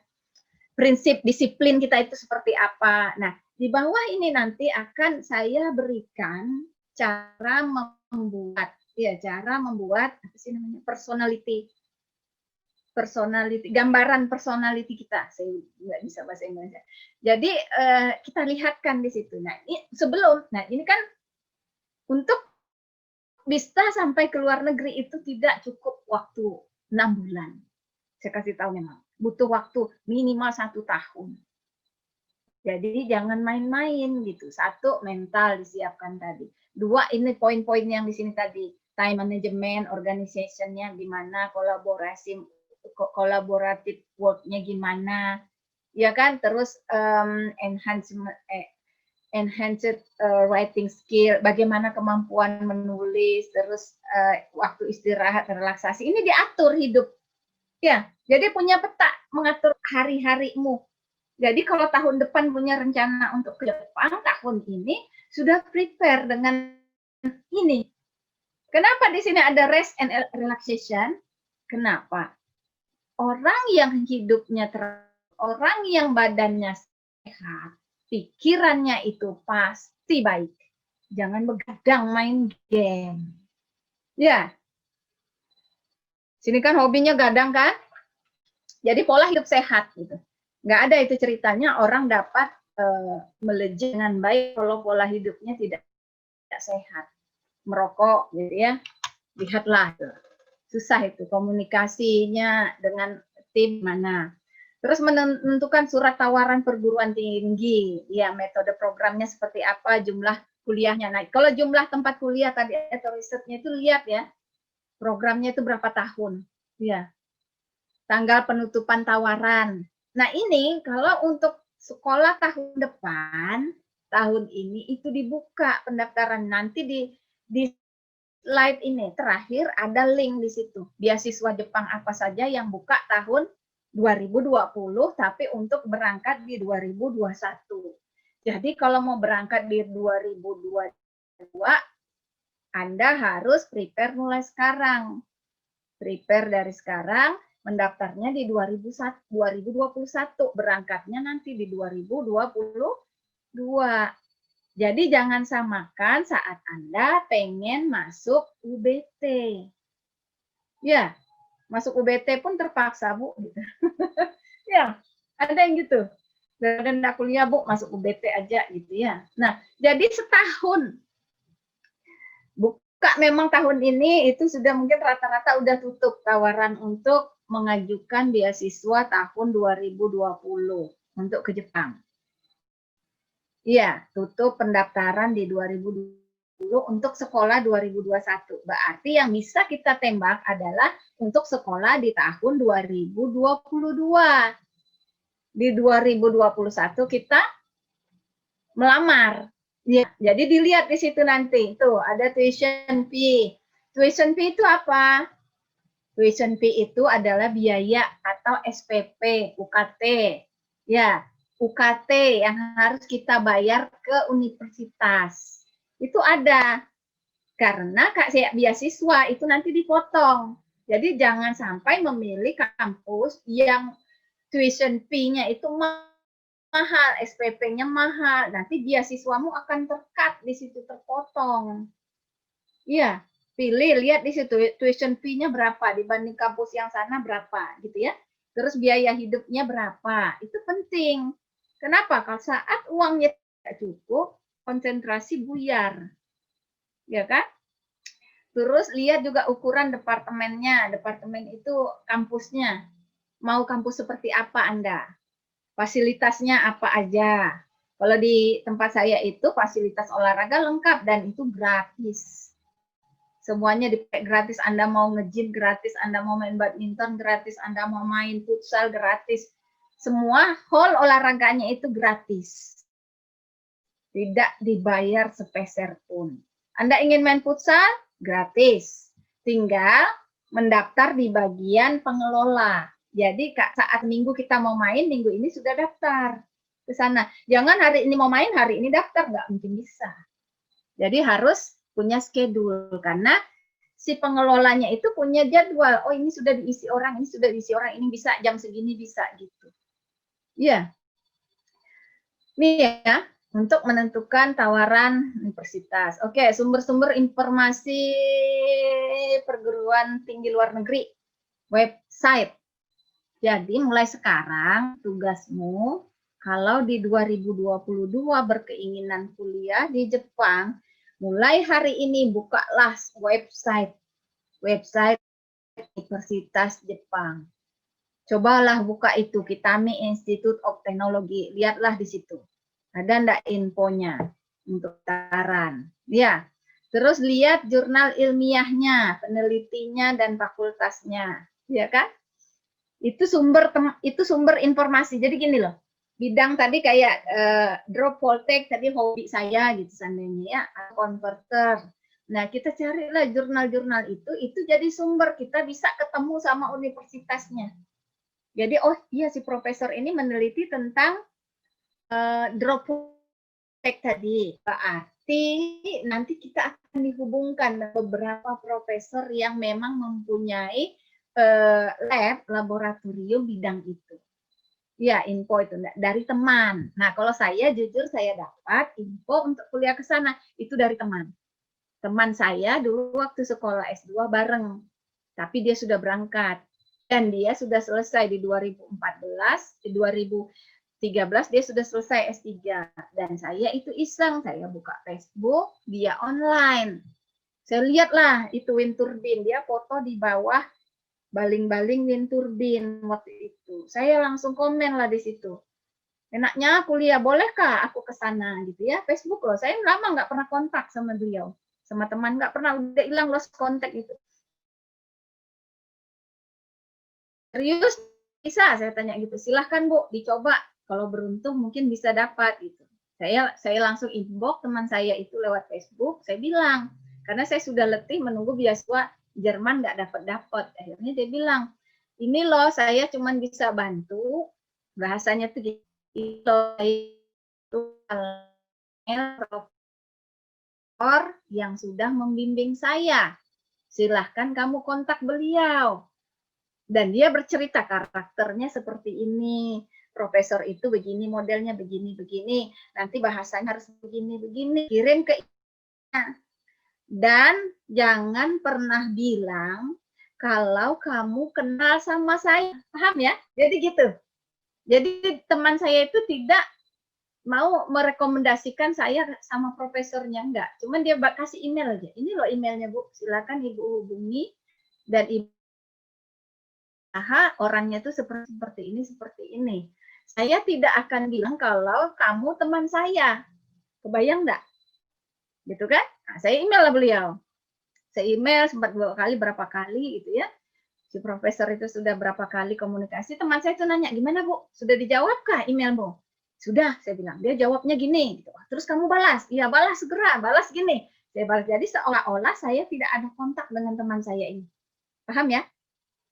Prinsip disiplin kita itu seperti apa. Nah, di bawah ini nanti akan saya berikan cara membuat apa sih namanya? personality, gambaran personality kita. Saya nggak bisa bahasa Indonesia. Jadi kita lihatkan di situ. Nah, ini kan untuk bisa sampai ke luar negeri itu tidak cukup waktu 6 bulan. Saya kasih tahu memang butuh waktu minimal 1 tahun. Jadi jangan main-main gitu. 1, mental disiapkan tadi. Dua ini poin-poin yang di sini tadi. Time management, organization-nya gimana, collaborative work-nya gimana, ya kan? Terus enhanced writing skill, bagaimana kemampuan menulis, terus waktu istirahat, relaksasi, ini diatur hidup. Ya, jadi punya peta mengatur hari-harimu. Jadi kalau tahun depan punya rencana untuk ke Jepang, tahun ini sudah prepare dengan ini. Kenapa di sini ada rest and relaxation? Kenapa? Orang yang hidupnya orang yang badannya sehat, pikirannya itu pasti baik. Jangan begadang main game. Ya. Sini kan hobinya gadang kan? Jadi pola hidup sehat gitu. Nggak ada itu ceritanya orang dapat melejit dengan baik kalau pola hidupnya tidak sehat. Merokok gitu ya. Lihatlah tuh. Susah itu komunikasinya dengan tim mana. Terus menentukan surat tawaran perguruan tinggi. Ya, metode programnya seperti apa, jumlah kuliahnya naik. Kalau jumlah tempat kuliah tadi atau risetnya itu lihat ya. Programnya itu berapa tahun. Ya. Tanggal penutupan tawaran. Nah, ini kalau untuk sekolah tahun depan, tahun ini itu dibuka pendaftaran. Nanti di slide ini terakhir ada link di situ. Beasiswa Jepang apa saja yang buka tahun 2020 tapi untuk berangkat di 2021. Jadi kalau mau berangkat di 2022 Anda harus prepare mulai sekarang. Prepare dari sekarang, mendaftarnya di 2021, berangkatnya nanti di 2022. Jadi jangan samakan saat Anda pengen masuk UBT. Ya, masuk UBT pun terpaksa, Bu. Ya, ada yang gitu. Dan enggak kuliah, Bu, masuk UBT aja gitu ya. Nah, jadi setahun. Buka memang tahun ini itu sudah mungkin rata-rata udah tutup tawaran untuk mengajukan beasiswa tahun 2020 untuk ke Jepang. Iya, tutup pendaftaran di 2020 untuk sekolah 2021. Berarti yang bisa kita tembak adalah untuk sekolah di tahun 2022. Di 2021 kita melamar. Ya, jadi dilihat di situ nanti. Tuh, ada tuition fee. Tuition fee itu apa? Tuition fee itu adalah biaya atau SPP, UKT. Ya, UKT yang harus kita bayar ke universitas. Itu ada. Karena Kak beasiswa itu nanti dipotong. Jadi jangan sampai memilih kampus yang tuition fee-nya itu mahal, SPP-nya mahal, nanti beasiswamu akan terkat di situ, terpotong. Iya, pilih, lihat di situ tuition fee-nya berapa dibanding kampus yang sana berapa, gitu ya. Terus biaya hidupnya berapa, itu penting. Kenapa? Kalau saat uangnya tidak cukup, konsentrasi buyar, ya kan? Terus lihat juga ukuran departemennya, departemen itu kampusnya, mau kampus seperti apa Anda? Fasilitasnya apa aja. Kalau di tempat saya itu fasilitas olahraga lengkap dan itu gratis. Semuanya dipakai gratis. Anda mau nge-gym gratis, Anda mau main badminton gratis, Anda mau main futsal gratis. Semua hall olahraganya itu gratis. Tidak dibayar sepeser pun. Anda ingin main futsal? Gratis. Tinggal mendaftar di bagian pengelola. Jadi saat minggu kita mau main, minggu ini sudah daftar ke sana. Jangan hari ini mau main, hari ini daftar, nggak mungkin bisa. Jadi harus punya schedule, karena si pengelolanya itu punya jadwal. Oh ini sudah diisi orang, ini sudah diisi orang, ini bisa jam segini bisa gitu. Iya. Nih ya, untuk menentukan tawaran universitas. Oke, sumber-sumber informasi perguruan tinggi luar negeri, website. Jadi mulai sekarang tugasmu kalau di 2022 berkeinginan kuliah di Jepang, mulai hari ini bukalah website Universitas Jepang. Cobalah buka itu, Kitami Institute of Technology, lihatlah di situ. Ada enggak infonya untuk tawaran? Ya, Terus lihat jurnal ilmiahnya, penelitinya dan fakultasnya, ya kan? Itu sumber informasi. Jadi gini loh, bidang tadi kayak drop voltage tadi hobi saya gitu seandainya ya, converter. Nah, kita carilah jurnal-jurnal itu jadi sumber, kita bisa ketemu sama universitasnya. Jadi oh iya si profesor ini meneliti tentang drop voltage tadi. Berarti nanti kita akan dihubungkan beberapa profesor yang memang mempunyai laboratorium bidang itu. Ya, info itu dari teman. Nah, kalau saya jujur saya dapat info untuk kuliah ke sana itu dari teman. Teman saya dulu waktu sekolah S2 bareng, tapi dia sudah berangkat dan dia sudah selesai di 2014, di 2013 dia sudah selesai S3 dan saya itu iseng, saya buka Facebook, dia online. Saya lihatlah itu wind turbine, dia foto di bawah baling-baling wind turbine waktu itu. Saya langsung komen lah di situ. Enaknya kuliah, bolehkah aku ke sana gitu ya? Facebook loh, saya lama nggak pernah kontak sama beliau. Sama teman nggak pernah, udah hilang lost contact itu. Serius bisa? Saya tanya gitu. Silahkan Bu, dicoba. Kalau beruntung mungkin bisa dapat gitu. Saya langsung inbox teman saya itu lewat Facebook. Saya bilang, karena saya sudah letih menunggu beasiswa Jerman nggak dapat. Akhirnya dia bilang, ini loh saya cuma bisa bantu. Bahasanya tuh gitu. Yang sudah membimbing saya. Silahkan kamu kontak beliau. Dan dia bercerita karakternya seperti ini. Profesor itu begini, modelnya begini. Nanti bahasanya harus begini. Kirim ke dan jangan pernah bilang kalau kamu kenal sama saya. Paham ya? Jadi gitu. Jadi teman saya itu tidak mau merekomendasikan saya sama profesornya, enggak. Cuman dia kasih email aja. Ini loh emailnya Bu, silakan Ibu hubungi dan Ibu orangnya tuh seperti ini. Saya tidak akan bilang kalau kamu teman saya. Kebayang enggak? Gitu kan? Nah, saya email lah beliau. Saya email sempat berapa kali gitu ya. Si profesor itu sudah berapa kali komunikasi. Teman saya itu nanya, gimana Bu? Sudah dijawabkah emailmu? Sudah, saya bilang. Dia jawabnya gini. Gitu. Terus kamu balas? Iya, balas segera. Balas gini. Saya balas. Jadi seolah-olah saya tidak ada kontak dengan teman saya ini. Paham ya?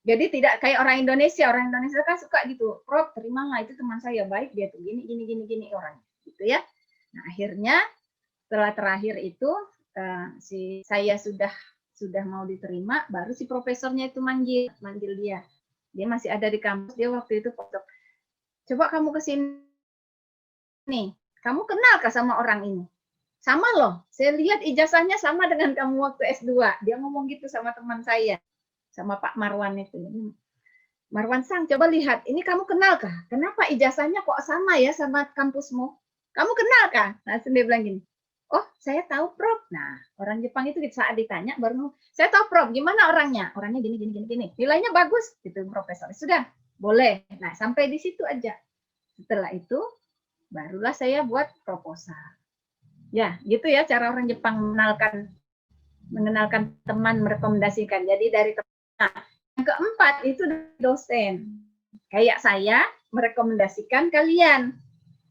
Jadi tidak kayak orang Indonesia. Orang Indonesia kan suka gitu. Prof, terimalah itu teman saya. Baik, dia tuh gini orangnya. Gitu ya. Nah, akhirnya setelah terakhir itu saya sudah mau diterima, baru si profesornya itu manggil dia. Dia masih ada di kampus, dia waktu itu foto. Coba kamu ke sini. Kamu kenal kah sama orang ini? Sama loh, saya lihat ijazahnya sama dengan kamu waktu S2. Dia ngomong gitu sama teman saya, sama Pak Marwan itu. Marwan Sang, coba lihat, ini kamu kenal kah? Kenapa ijazahnya kok sama ya sama kampusmu? Kamu kenal kah? Nah, dia bilang gini, oh saya tahu Prof. Nah orang Jepang itu saat ditanya baru saya tahu Prof. Gimana orangnya? Orangnya gini. Nilainya bagus gitu profesor. Sudah boleh. Nah sampai di situ aja. Setelah itu barulah saya buat proposal. Ya gitu ya cara orang Jepang mengenalkan teman, merekomendasikan. Jadi dari teman. Nah, yang keempat itu dosen. Kayak saya merekomendasikan kalian.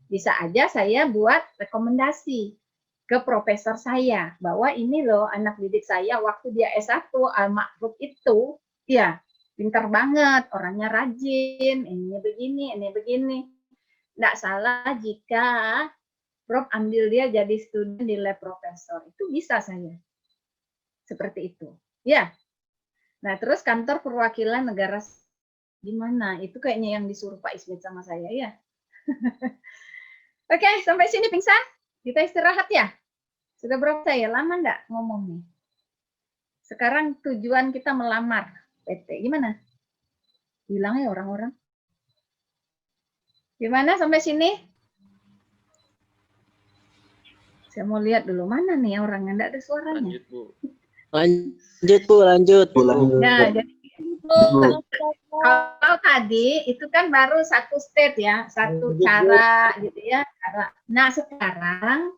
Bisa aja saya buat rekomendasi ke profesor saya bahwa ini loh anak didik saya waktu dia S1 almarhum itu ya pintar banget, orangnya rajin, ini begini. Nggak salah jika Prof ambil dia jadi student di lab profesor. Itu bisa saya. Seperti itu. Ya. Nah, terus kantor perwakilan negara gimana? Itu kayaknya yang disuruh Pak Ismet sama saya ya. Oke, sampai sini pingsan. Kita istirahat ya. Sudah berapa ya? Lama enggak ngomong nih? Sekarang tujuan kita melamar PT. Gimana? Bilang ya orang-orang. Gimana sampai sini? Saya mau lihat dulu mana nih orangnya. Enggak ada suaranya. Lanjut, Bu. Lanjut, Bu. Nah, jadi kalau tadi itu kan baru satu state ya, satu cara gitu ya. Nah, sekarang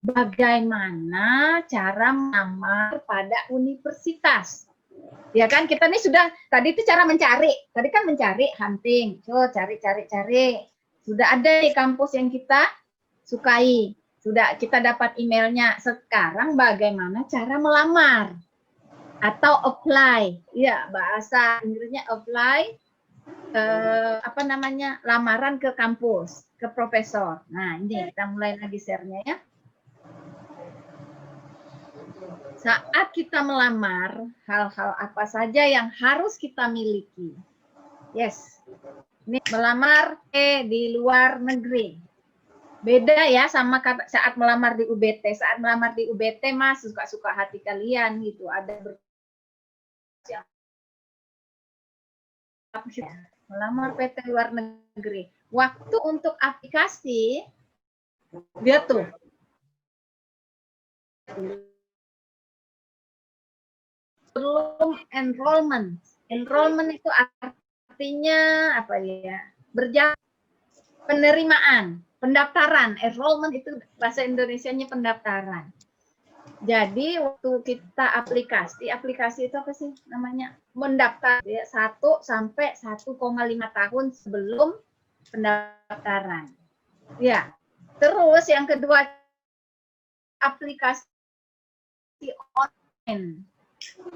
bagaimana cara melamar pada universitas. Ya kan, kita nih sudah, tadi itu cara mencari. Tadi kan mencari, hunting. So, cari. Sudah ada di kampus yang kita sukai. Sudah kita dapat emailnya. Sekarang bagaimana cara melamar? Atau apply. Ya, bahasa Inggrisnya apply. Lamaran ke kampus, ke profesor. Nah, ini kita mulai lagi share-nya ya. Saat kita melamar, hal-hal apa saja yang harus kita miliki? Yes. Ini melamar di luar negeri. Beda ya sama saat melamar di UBT. Saat melamar di UBT Mas suka-suka hati kalian gitu. Ada melamar PT luar negeri. Waktu untuk aplikasi dia tuh belum enrollment. Enrollment itu artinya apa ya? Berjalan penerimaan, pendaftaran. Enrollment itu bahasa Indonesianya pendaftaran. Jadi waktu kita aplikasi itu apa sih namanya? Mendaftar ya 1 sampai 1,5 tahun sebelum pendaftaran. Ya. Terus yang kedua aplikasi online.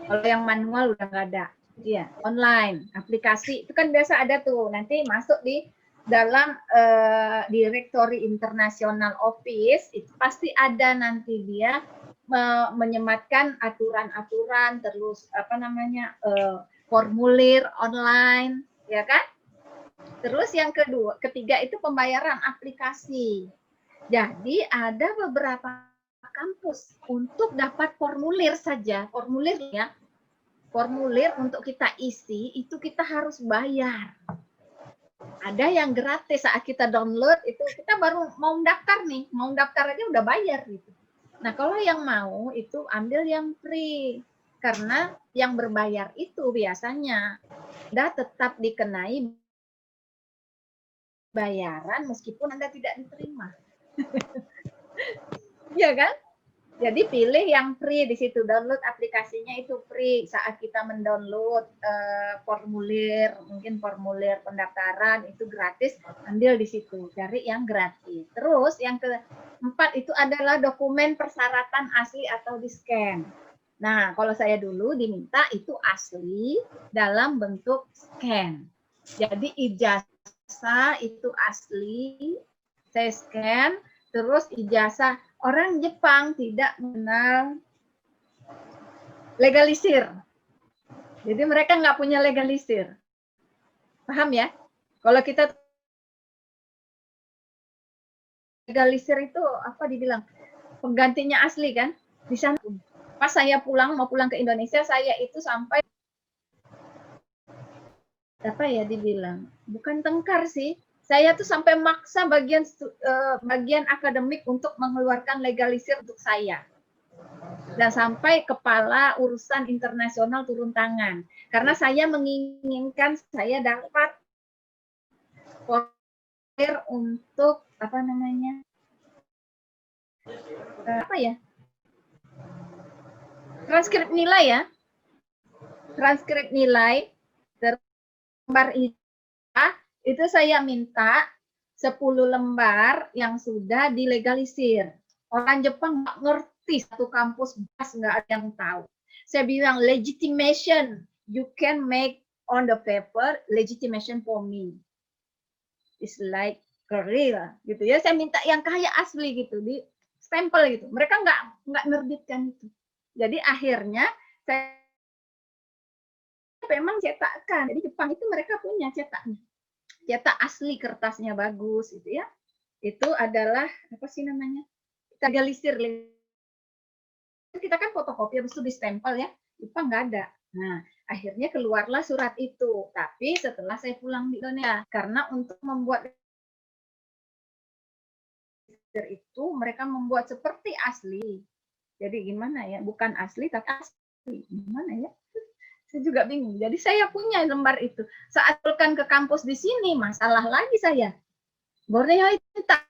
Kalau yang manual udah nggak ada. Iya, online. Aplikasi itu kan biasa ada tuh. Nanti masuk di dalam Directory International Office itu pasti ada nanti dia menyematkan aturan-aturan terus formulir online, ya kan? Terus yang ketiga itu pembayaran aplikasi. Jadi ada beberapa kampus untuk dapat formulir saja, formulir untuk kita isi itu kita harus bayar. Ada yang gratis saat kita download itu kita baru mau daftar nih, mau daftar aja udah bayar gitu. Nah kalau yang mau itu ambil yang free karena yang berbayar itu biasanya Anda tetap dikenai bayaran meskipun Anda tidak diterima. Iya kan? Jadi pilih yang free di situ, download aplikasinya itu free. Saat kita mendownload formulir, mungkin formulir pendaftaran itu gratis, ambil di situ, cari yang gratis. Terus yang keempat itu adalah dokumen persyaratan asli atau di-scan. Nah, kalau saya dulu diminta itu asli dalam bentuk scan. Jadi ijazah itu asli, saya scan, terus ijazah. Orang Jepang tidak mengenal legalisir. Jadi mereka nggak punya legalisir. Paham ya? Kalau kita legalisir itu apa dibilang? Penggantinya asli kan? Di sana pas saya mau pulang ke Indonesia, saya itu sampai apa ya dibilang? Bukan tengkar sih. Saya tuh sampai maksa bagian akademik untuk mengeluarkan legalisir untuk saya. Dan sampai kepala urusan internasional turun tangan. Karena saya menginginkan saya dapat formulir untuk transkrip nilai ya. Transkrip nilai lembar itu saya minta 10 lembar yang sudah dilegalisir. Orang Jepang nggak ngerti, satu kampus nggak ada yang tahu. Saya bilang legitimation, you can make on the paper legitimation for me. It's like real gitu ya. Saya minta yang kayak asli gitu, di stempel gitu. Mereka nggak nerbitkan itu. Jadi akhirnya saya memang cetakkan. Jadi Jepang itu mereka punya cetaknya. Cetak asli, kertasnya bagus gitu ya. Itu adalah apa sih namanya? Legalisir. Kita kan fotokopi habis itu di stempel ya. Jepang nggak ada. Nah, akhirnya keluarlah surat itu. Tapi setelah saya pulang di Indonesia, karena untuk membuat itu mereka membuat seperti asli. Jadi gimana ya? Bukan asli tapi asli. Gimana ya? Saya juga bingung. Jadi saya punya lembar itu. Saat pulang ke kampus di sini, masalah lagi saya. Borneo itu tak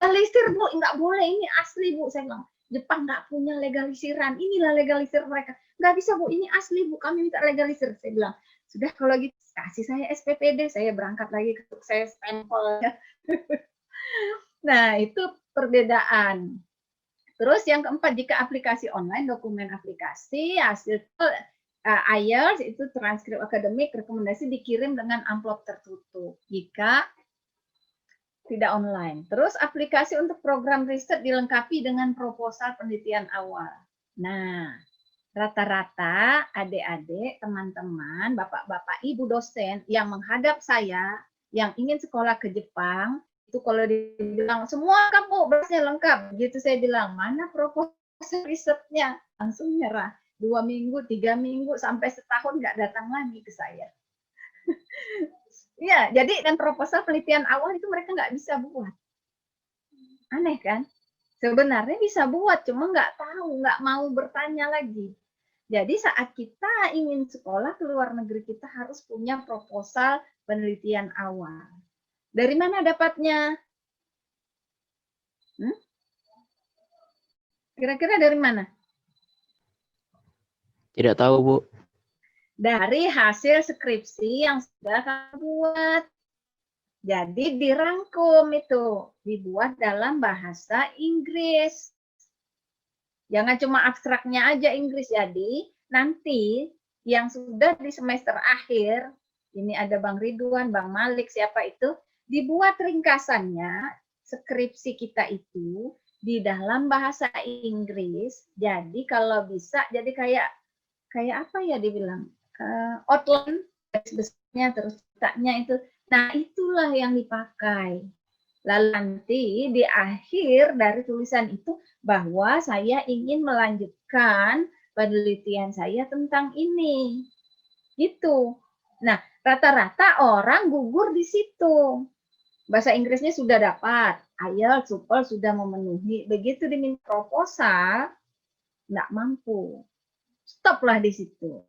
legalisir Bu, nggak boleh, ini asli Bu. Saya bilang, Jepang nggak punya legalisiran, inilah legalisir mereka. Nggak bisa Bu, ini asli Bu, kami minta legalisir. Saya bilang, sudah kalau gitu kasih saya SPPD, saya berangkat lagi ke saya stempel. Nah, itu perbedaan. Terus yang keempat, jika aplikasi online, dokumen aplikasi, hasil IELTS itu transkrip akademik, rekomendasi dikirim dengan amplop tertutup. Jika tidak online. Terus aplikasi untuk program riset dilengkapi dengan proposal penelitian awal. Nah, rata-rata adik-adik, teman-teman, bapak-bapak, ibu dosen yang menghadap saya, yang ingin sekolah ke Jepang, itu kalau dibilang, semua kamu berasnya lengkap. Gitu saya bilang, mana proposal risetnya? Langsung nyerah. 2 minggu, 3 minggu, sampai setahun nggak datang lagi ke saya. Ya, jadi dan proposal penelitian awal itu mereka nggak bisa buat. Aneh kan? Sebenarnya bisa buat, cuma nggak tahu, nggak mau bertanya lagi. Jadi saat kita ingin sekolah ke luar negeri, kita harus punya proposal penelitian awal. Dari mana dapatnya? Kira-kira dari mana? Tidak tahu, Bu. Dari hasil skripsi yang sudah kamu buat. Jadi dirangkum itu, dibuat dalam bahasa Inggris. Jangan cuma abstraknya aja Inggris. Jadi nanti yang sudah di semester akhir, ini ada Bang Ridwan, Bang Malik, siapa itu, dibuat ringkasannya, skripsi kita itu di dalam bahasa Inggris. Jadi kalau bisa, jadi kayak apa ya dibilang, outline besarnya, terus cetaknya itu. Nah, itulah yang dipakai. Lalu nanti di akhir dari tulisan itu bahwa saya ingin melanjutkan penelitian saya tentang ini. Gitu. Nah, rata-rata orang gugur di situ. Bahasa Inggrisnya sudah dapat, IELTS, TOEFL sudah memenuhi. Begitu diminta proposal, nggak mampu. Stoplah di situ.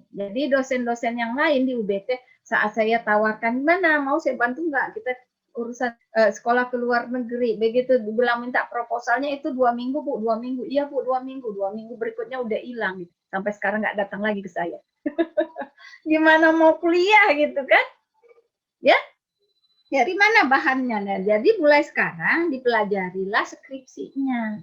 Jadi dosen-dosen yang lain di UBT saat saya tawarkan, mana mau saya bantu nggak kita urusan sekolah ke luar negeri, begitu dibilang minta proposalnya itu 2 minggu Bu, 2 minggu, iya Bu 2 minggu, 2 minggu berikutnya udah hilang, sampai sekarang nggak datang lagi ke saya. Gimana mau kuliah gitu kan? Ya, dari mana bahannya? Nah, jadi mulai sekarang dipelajarilah skripsinya.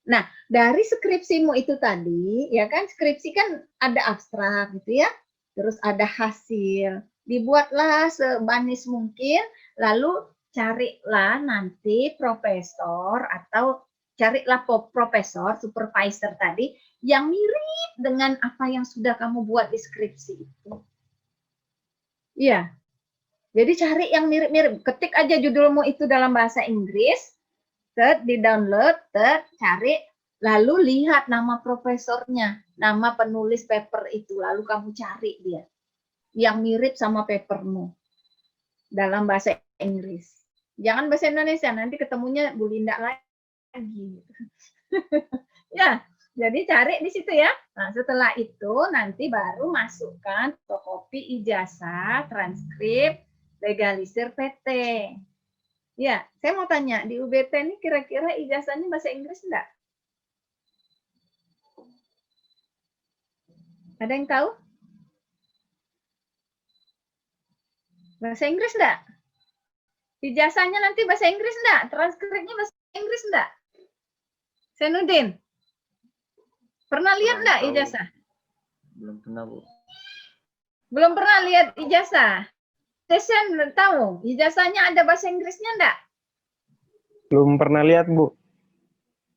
Nah, dari skripsimu itu tadi, ya kan, skripsi kan ada abstrak gitu ya, terus ada hasil, dibuatlah sebanis mungkin, lalu carilah nanti profesor atau carilah profesor, supervisor tadi, yang mirip dengan apa yang sudah kamu buat di skripsi itu. Iya, jadi cari yang mirip-mirip, ketik aja judulmu itu dalam bahasa Inggris, di-download, cari, lalu lihat nama profesornya, nama penulis paper itu, lalu kamu cari dia yang mirip sama papermu dalam bahasa Inggris. Jangan bahasa Indonesia, nanti ketemunya Bu Linda lagi. Ya, jadi cari di situ ya. Nah, setelah itu nanti baru masukkan fotokopi ijazah, transkrip, legalisir PT. Ya, saya mau tanya, di UBT ini kira-kira ijazahnya bahasa Inggris enggak? Ada yang tahu? Bahasa Inggris enggak? Ijazahnya nanti bahasa Inggris enggak? Transkripnya bahasa Inggris enggak? Senudin, pernah lihat enggak ijazah? Belum pernah, Bu. Belum pernah lihat ijazah? Sesen tahu, ijazahnya ada bahasa Inggrisnya enggak? Belum pernah lihat, Bu.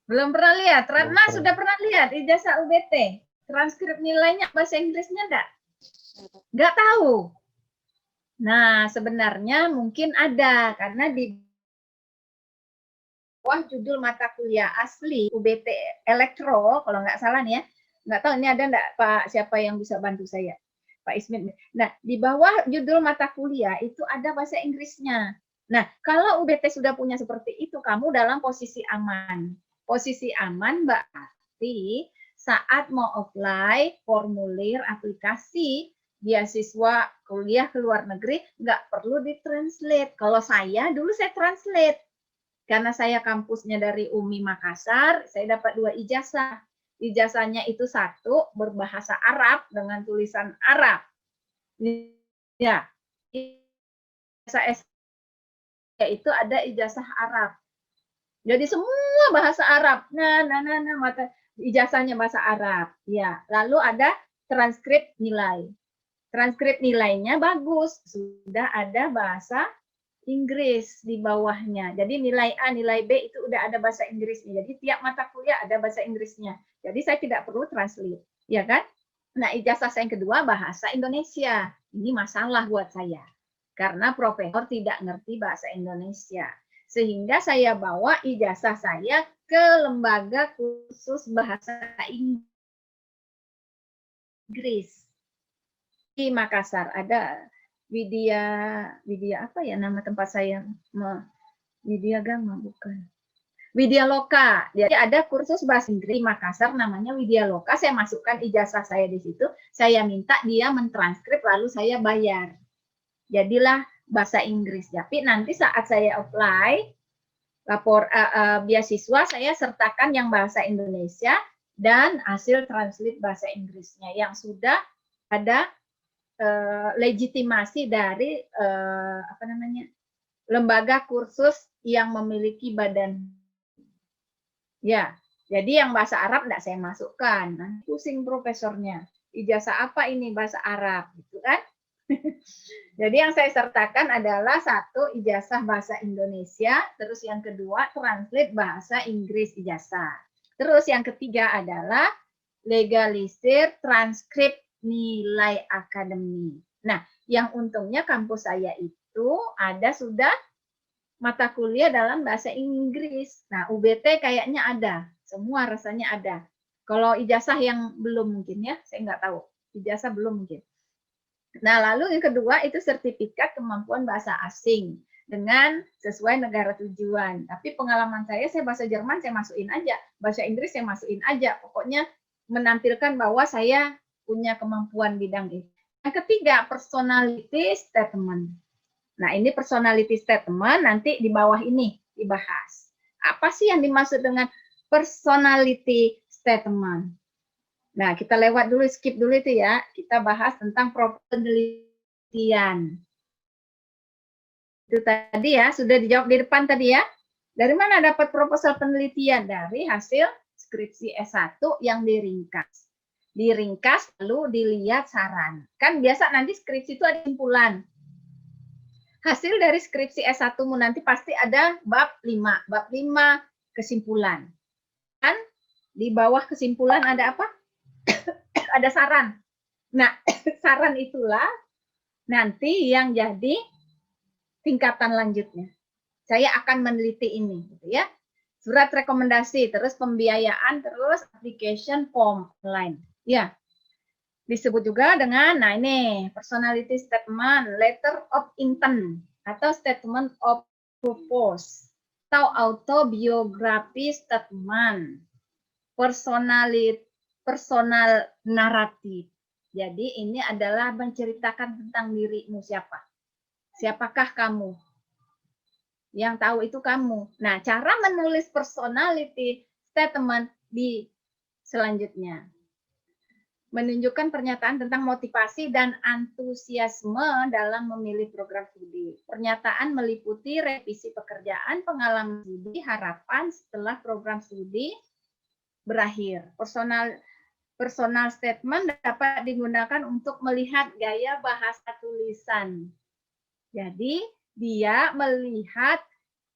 Belum pernah lihat. Ratna Belum sudah pernah lihat ijazah UBT? Transkrip nilainya bahasa Inggrisnya enggak? Enggak tahu. Nah, sebenarnya mungkin ada, karena di bawah judul mata kuliah asli UBT Elektro, kalau nggak salah nih ya, nggak tahu ini ada enggak Pak, siapa yang bisa bantu saya? Pak Ismin. Nah, di bawah judul mata kuliah itu ada bahasa Inggrisnya. Nah, kalau UBT sudah punya seperti itu, kamu dalam posisi aman. Posisi aman berarti saat mau apply formulir aplikasi beasiswa kuliah ke luar negeri, nggak perlu ditranslate. Kalau saya, dulu saya translate. Karena saya kampusnya dari UMI Makassar, saya dapat 2 ijazah. Ijazahnya itu 1 berbahasa Arab dengan tulisan Arab. Ya, ijazah S itu ada ijazah Arab. Jadi semua bahasa Arab. Mata ijazahnya bahasa Arab. Ya, lalu ada transkrip nilai. Transkrip nilainya bagus, sudah ada bahasa Inggris di bawahnya. Jadi nilai A, nilai B itu udah ada bahasa Inggrisnya. Jadi tiap mata kuliah ada bahasa Inggrisnya. Jadi saya tidak perlu translate, ya kan? Nah, ijazah saya yang kedua bahasa Indonesia. Ini masalah buat saya. Karena profesor tidak ngerti bahasa Indonesia. Sehingga saya bawa ijazah saya ke lembaga khusus bahasa Inggris. Di Makassar ada Widya apa ya nama tempat saya? Widya Gama bukan. Widya Loka. Jadi ada kursus bahasa Inggris di Makassar namanya Widya Loka. Saya masukkan ijazah saya di situ. Saya minta dia mentranskrip lalu saya bayar. Jadilah bahasa Inggris. Tapi nanti saat saya apply beasiswa saya sertakan yang bahasa Indonesia dan hasil translate bahasa Inggrisnya yang sudah ada legitimasi dari lembaga kursus yang memiliki badan. Ya, jadi yang bahasa Arab enggak saya masukkan. Nah, pusing profesornya. Ijazah apa ini bahasa Arab, gitu kan? Jadi yang saya sertakan adalah 1 ijazah bahasa Indonesia, terus yang kedua translate bahasa Inggris ijazah. Terus yang ketiga adalah legalisir transkrip nilai akademik. Nah, yang untungnya kampus saya itu ada sudah mata kuliah dalam bahasa Inggris. Nah, UBT kayaknya ada, semua rasanya ada. Kalau ijazah yang belum mungkin ya, saya nggak tahu. Ijazah belum mungkin. Nah, lalu yang kedua itu sertifikat kemampuan bahasa asing dengan sesuai negara tujuan. Tapi pengalaman saya bahasa Jerman saya masukin aja, bahasa Inggris saya masukin aja. Pokoknya menampilkan bahwa saya punya kemampuan bidang itu. Yang ketiga, personality statement. Nah, ini personality statement nanti di bawah ini dibahas. Apa sih yang dimaksud dengan personality statement? Nah, kita lewat dulu, skip dulu itu ya. Kita bahas tentang penelitian. Itu tadi ya, sudah dijawab di depan tadi ya. Dari mana dapat proposal penelitian? Dari hasil skripsi S1 yang diringkas. Diringkas lalu dilihat saran. Kan biasa nanti skripsi itu ada kesimpulan. Hasil dari skripsi S1-mu nanti pasti ada bab 5. Bab 5 kesimpulan. Kan di bawah kesimpulan ada apa? Ada saran. Nah, saran itulah nanti yang jadi tingkatan lanjutnya. Saya akan meneliti ini, gitu ya. Surat rekomendasi, terus pembiayaan, terus application form online. Ya, disebut juga dengan, nah ini, personality statement, letter of intent, atau statement of purpose, atau autobiography statement, personal naratif. Jadi ini adalah menceritakan tentang dirimu siapa. Siapakah kamu? Yang tahu itu kamu. Nah, cara menulis personality statement di selanjutnya. Menunjukkan pernyataan tentang motivasi dan antusiasme dalam memilih program studi. Pernyataan meliputi revisi pekerjaan, pengalaman studi, harapan setelah program studi berakhir. Personal statement dapat digunakan untuk melihat gaya bahasa tulisan. Jadi, dia melihat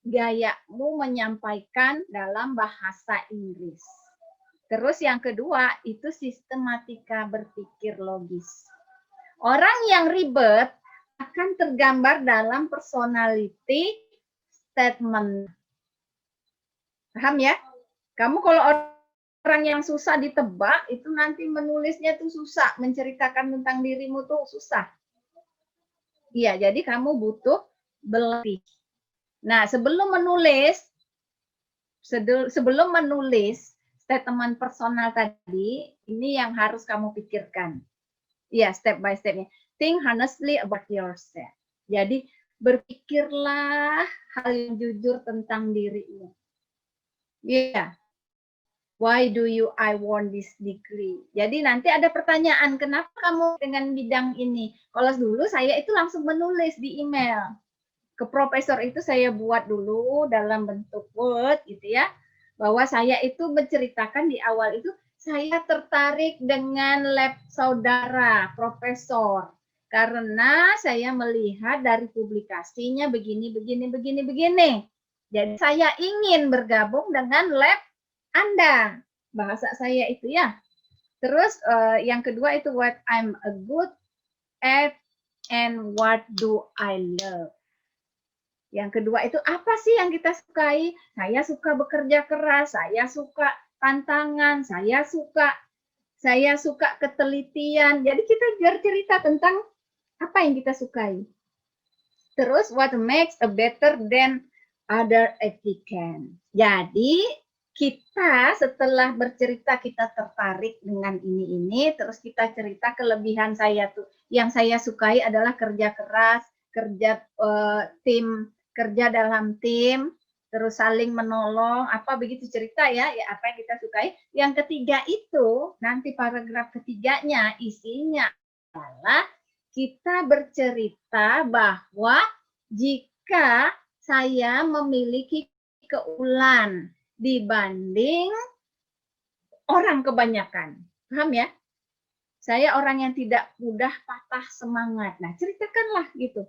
gayamu menyampaikan dalam bahasa Inggris. Terus yang kedua, itu sistematika berpikir logis. Orang yang ribet akan tergambar dalam personality statement. Paham ya? Kamu kalau orang yang susah ditebak, itu nanti menulisnya tuh susah. Menceritakan tentang dirimu tuh susah. Iya, jadi kamu butuh berlatih. Nah, sebelum menulis statement personal tadi, ini yang harus kamu pikirkan. Ya, step by stepnya. Think honestly about yourself. Jadi, Berpikirlah hal yang jujur tentang dirimu. Iya. Why do you I want this degree? Jadi nanti ada pertanyaan, kenapa kamu dengan bidang ini? Kalau dulu saya itu langsung menulis di email. Ke profesor itu saya buat dulu dalam bentuk Word gitu ya. Bahwa saya itu menceritakan di awal itu saya tertarik dengan lab saudara, profesor. Karena saya melihat dari publikasinya begini. Jadi saya ingin bergabung dengan lab Anda. Bahasa saya itu ya. Terus yang kedua itu what I'm a good at and what do I love. Yang kedua itu apa sih yang kita sukai? Saya suka bekerja keras, saya suka tantangan, saya suka ketelitian. Jadi kita bercerita tentang apa yang kita sukai. Terus what makes a better than other applicant. Jadi kita setelah bercerita kita tertarik dengan ini, terus kita cerita kelebihan saya tuh. Yang saya sukai adalah kerja keras, kerja kerja dalam tim, terus saling menolong, apa begitu cerita ya apa yang kita sukai. Yang ketiga itu nanti paragraf ketiganya isinya adalah kita bercerita bahwa jika saya memiliki keunggulan dibanding orang kebanyakan. Paham ya? Saya orang yang tidak mudah patah semangat. Nah, ceritakanlah gitu.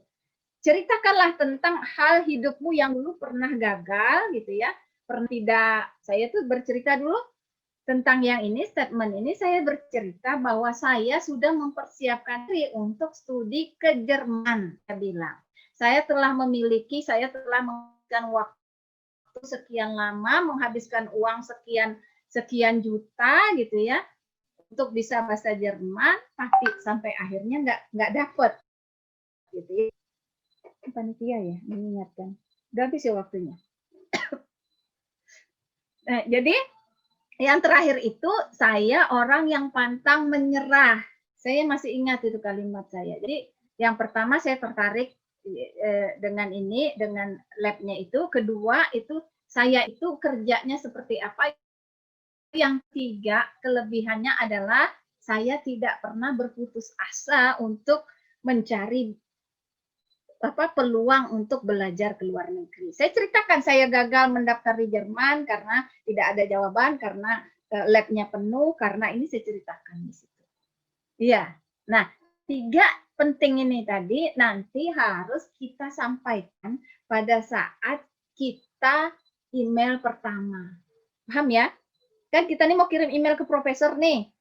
Ceritakanlah tentang hal hidupmu yang dulu pernah gagal gitu ya. Pernah tidak, saya tuh bercerita dulu tentang yang ini, statement ini saya bercerita bahwa saya sudah mempersiapkan diri untuk studi ke Jerman, saya bilang. Saya telah menghabiskan waktu sekian lama, menghabiskan uang sekian juta gitu ya, untuk bisa bahasa Jerman, tapi sampai akhirnya nggak dapet gitu ya. Panitia ya mengingatkan. Udah habis ya waktunya. Nah, jadi yang terakhir itu saya orang yang pantang menyerah. Saya masih ingat itu kalimat saya. Jadi yang pertama saya tertarik dengan ini, dengan labnya itu. Kedua itu saya itu kerjanya seperti apa. Yang tiga kelebihannya adalah saya tidak pernah berputus asa untuk mencari peluang untuk belajar ke luar negeri. Saya ceritakan saya gagal mendaftar di Jerman karena tidak ada jawaban, karena labnya penuh, karena ini saya ceritakan di situ. Iya. Nah, tiga penting ini tadi nanti harus kita sampaikan pada saat kita email pertama. Paham ya? Kan kita nih mau kirim email ke profesor nih.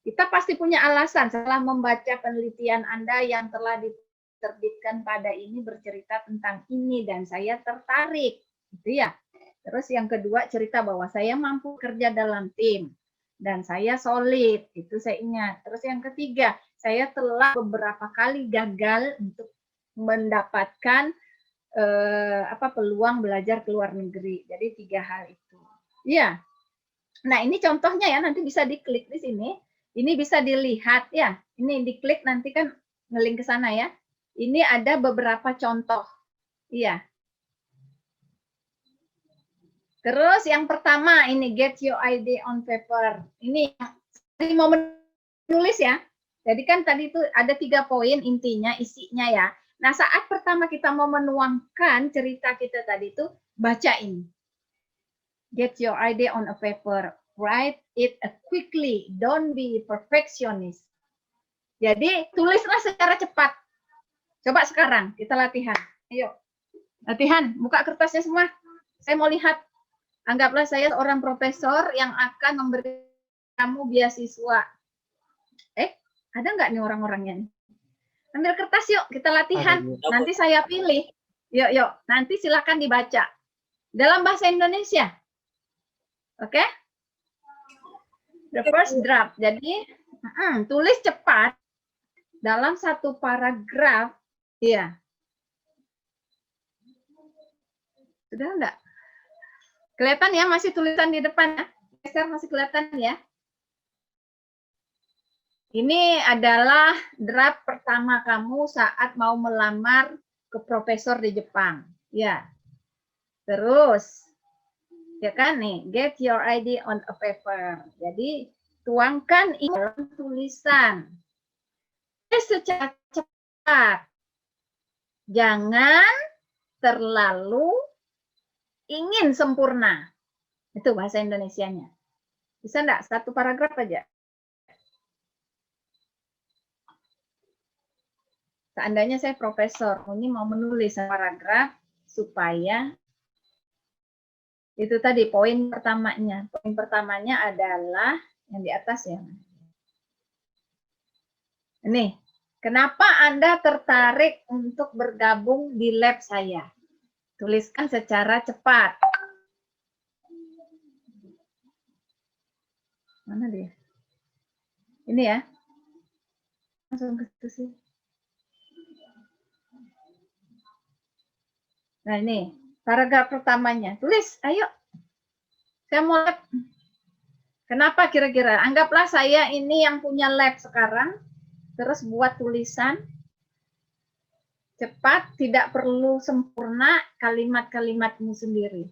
Kita pasti punya alasan setelah membaca penelitian Anda yang telah diterbitkan pada ini bercerita tentang ini dan saya tertarik, gitu ya. Terus yang kedua cerita bahwa saya mampu kerja dalam tim dan saya solid, itu saya ingat. Terus yang ketiga, saya telah beberapa kali gagal untuk mendapatkan peluang belajar ke luar negeri. Jadi 3 hal itu. Iya. Nah, ini contohnya ya, nanti bisa diklik di sini. Ini bisa dilihat ya. Ini diklik nanti kan ngelink ke sana ya. Ini ada beberapa contoh. Iya. Terus yang pertama ini get your idea on paper. Ini mau menulis ya. Jadi kan tadi itu ada 3 poin intinya, isinya ya. Nah, saat pertama kita mau menuangkan cerita kita tadi itu, baca ini. Get your idea on a paper. Write it quickly. Don't be perfectionist. Jadi tulislah secara cepat. Coba sekarang kita latihan. Ayo. Latihan, buka kertasnya semua. Saya mau lihat. Anggaplah saya seorang profesor yang akan memberi kamu beasiswa. Ada nggak nih orang-orangnya? Ambil kertas yuk, kita latihan. Nanti saya pilih. Yuk. Nanti silakan dibaca. Dalam bahasa Indonesia. Oke? The first draft. Jadi, tulis cepat dalam satu paragraf. Iya. Sudah enggak? Kelihatan ya, masih tulisan di depan ya. Geser masih kelihatan ya. Ini adalah draft pertama kamu saat mau melamar ke profesor di Jepang. Ya. Terus, ya kan nih, get your idea on a paper. Jadi, tuangkan ini dalam tulisan. Secara cepat. Jangan terlalu ingin sempurna. Itu bahasa Indonesianya. Bisa enggak? Satu paragraf aja. Seandainya saya profesor, ini mau menulis paragraf supaya itu tadi poin pertamanya. Poin pertamanya adalah yang di atas ya. Ini, kenapa Anda tertarik untuk bergabung di lab saya? Tuliskan secara cepat. Mana dia? Ini ya. Langsung ke situ sih. Nah ini, paragraf pertamanya. Tulis, ayo. Saya mau lab. Kenapa kira-kira? Anggaplah saya ini yang punya lab sekarang. Terus buat tulisan. Cepat, tidak perlu sempurna kalimat-kalimatmu sendiri.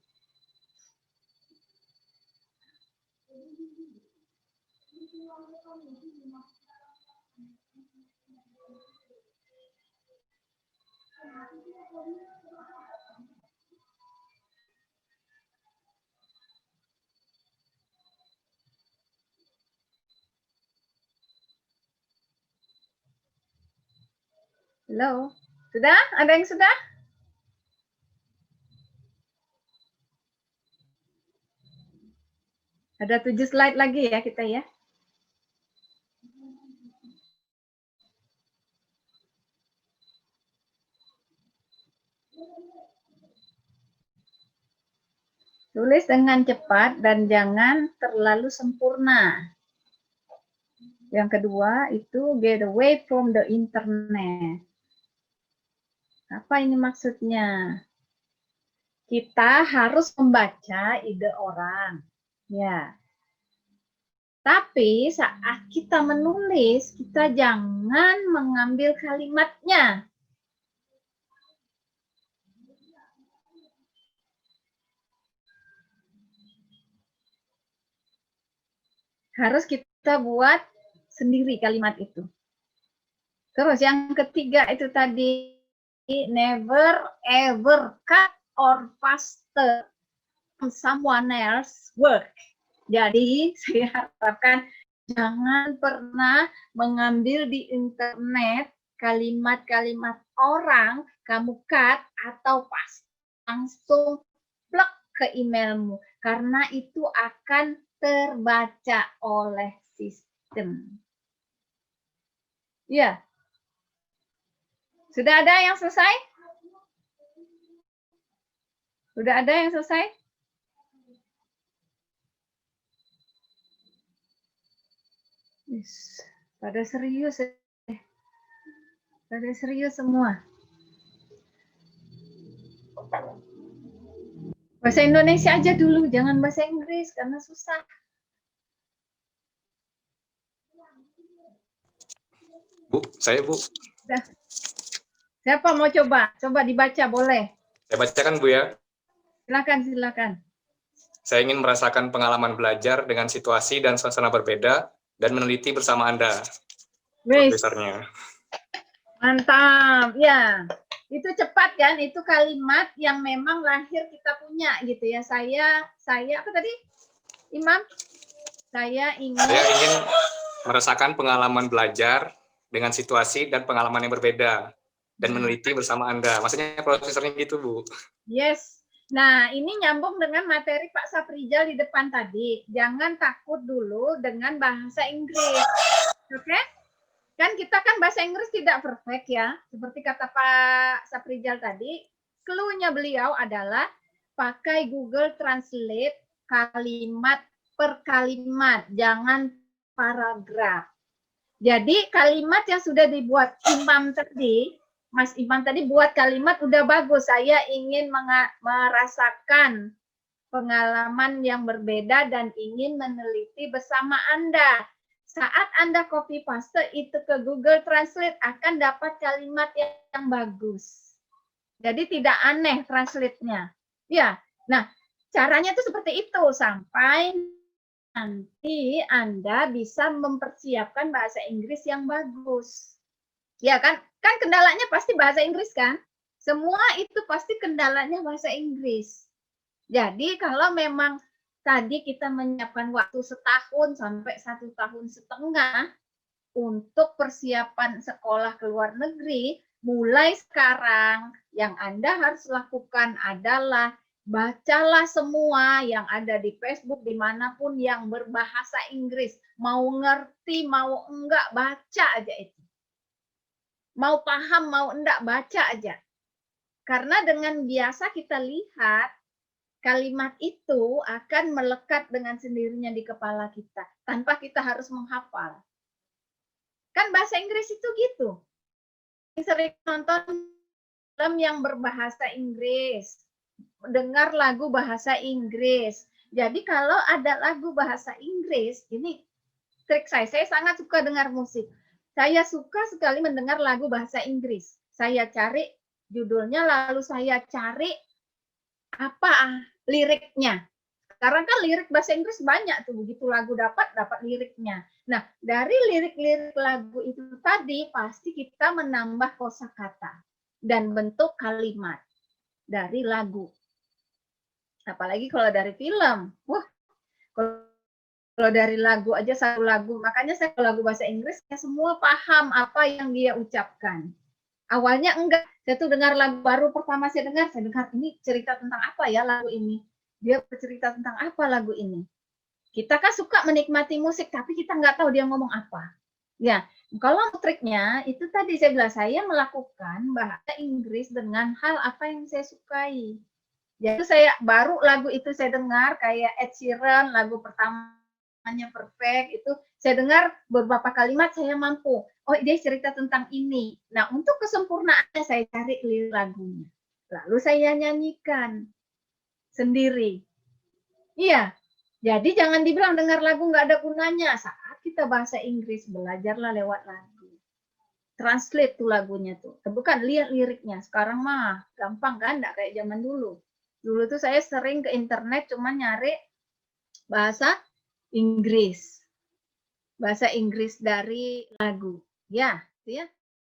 Halo, sudah? Ada yang sudah? Ada 7 slide lagi ya kita ya. Tulis dengan cepat dan jangan terlalu sempurna. Yang kedua itu get away from the internet. Apa ini maksudnya? Kita harus membaca ide orang. Ya. Tapi saat kita menulis, kita jangan mengambil kalimatnya. Harus kita buat sendiri kalimat itu. Terus yang ketiga itu tadi, never ever cut or paste someone else work. Jadi saya harapkan jangan pernah mengambil di internet kalimat-kalimat orang, kamu cut atau paste langsung plug ke emailmu karena itu akan terbaca oleh sistem. Ya. Sudah ada yang selesai? Sudah ada yang selesai? Pada serius ya. Pada serius semua. Bahasa Indonesia aja dulu, jangan bahasa Inggris karena susah. Bu, saya Bu. Sudah. Siapa mau coba? Coba dibaca boleh. Saya bacakan Bu ya. Silakan, silakan. Saya ingin merasakan pengalaman belajar dengan situasi dan suasana berbeda dan meneliti bersama Anda. Profesornya. Mantap, ya. Itu cepat kan? Itu kalimat yang memang lahir kita punya gitu ya. Saya apa tadi? Imam? Saya ingin merasakan pengalaman belajar dengan situasi dan pengalaman yang berbeda dan meneliti bersama Anda. Maksudnya profesornya gitu, Bu. Yes. Nah, ini nyambung dengan materi Pak Saprijal di depan tadi. Jangan takut dulu dengan bahasa Inggris. Oke? Kan kita kan bahasa Inggris tidak perfect ya. Seperti kata Pak Saprijal tadi, clue-nya beliau adalah pakai Google Translate kalimat per kalimat, jangan paragraf. Jadi kalimat yang sudah dibuat Imam tadi, Mas Imam tadi buat kalimat udah bagus. Saya ingin merasakan pengalaman yang berbeda dan ingin meneliti bersama Anda. Saat Anda copy paste itu ke Google Translate akan dapat kalimat yang bagus. Jadi tidak aneh translate-nya. Ya, nah caranya tuh seperti itu sampai nanti Anda bisa mempersiapkan bahasa Inggris yang bagus. Ya kan? Kan kendalanya pasti bahasa Inggris kan? Semua itu pasti kendalanya bahasa Inggris. Jadi kalau memang tadi kita menyiapkan waktu setahun sampai 1,5 tahun untuk persiapan sekolah ke luar negeri, mulai sekarang yang Anda harus lakukan adalah bacalah semua yang ada di Facebook dimanapun yang berbahasa Inggris. Mau ngerti, mau enggak, baca aja itu. Mau paham, mau enggak, baca aja. Karena dengan biasa kita lihat, kalimat itu akan melekat dengan sendirinya di kepala kita, tanpa kita harus menghafal. Kan bahasa Inggris itu gitu. Sering nonton film yang berbahasa Inggris, dengar lagu bahasa Inggris. Jadi kalau ada lagu bahasa Inggris, ini trik saya sangat suka dengar musik. Saya suka sekali mendengar lagu bahasa Inggris. Saya cari judulnya, lalu saya cari apa liriknya. Sekarang kan lirik bahasa Inggris banyak tuh, begitu lagu dapat liriknya. Nah, dari lirik-lirik lagu itu tadi pasti kita menambah kosakata dan bentuk kalimat dari lagu. Apalagi kalau dari film. Wah, kalau dari lagu aja satu lagu, makanya saya kalau lagu bahasa Inggris saya semua paham apa yang dia ucapkan. Awalnya enggak, saya tuh dengar lagu baru pertama saya dengar ini cerita tentang apa ya lagu ini. Dia bercerita tentang apa lagu ini. Kita kan suka menikmati musik, tapi kita nggak tahu dia ngomong apa. Ya, kalau triknya itu tadi saya bilang, saya melakukan bahasa Inggris dengan hal apa yang saya sukai. Jadi saya baru lagu itu saya dengar kayak Ed Sheeran, lagu pertamanya Perfect itu saya dengar beberapa kalimat saya mampu. Oh, dia cerita tentang ini. Nah, untuk kesempurnaannya saya cari lirik lagunya. Lalu saya nyanyikan sendiri. Iya, jadi jangan dibilang dengar lagu nggak ada gunanya. Saat kita bahasa Inggris, belajarlah lewat lagu. Translate tuh lagunya tuh. Bukan lihat liriknya. Sekarang mah gampang kan, nggak kayak zaman dulu. Dulu tuh saya sering ke internet cuma nyari bahasa Inggris. Bahasa Inggris dari lagu. Ya, ya.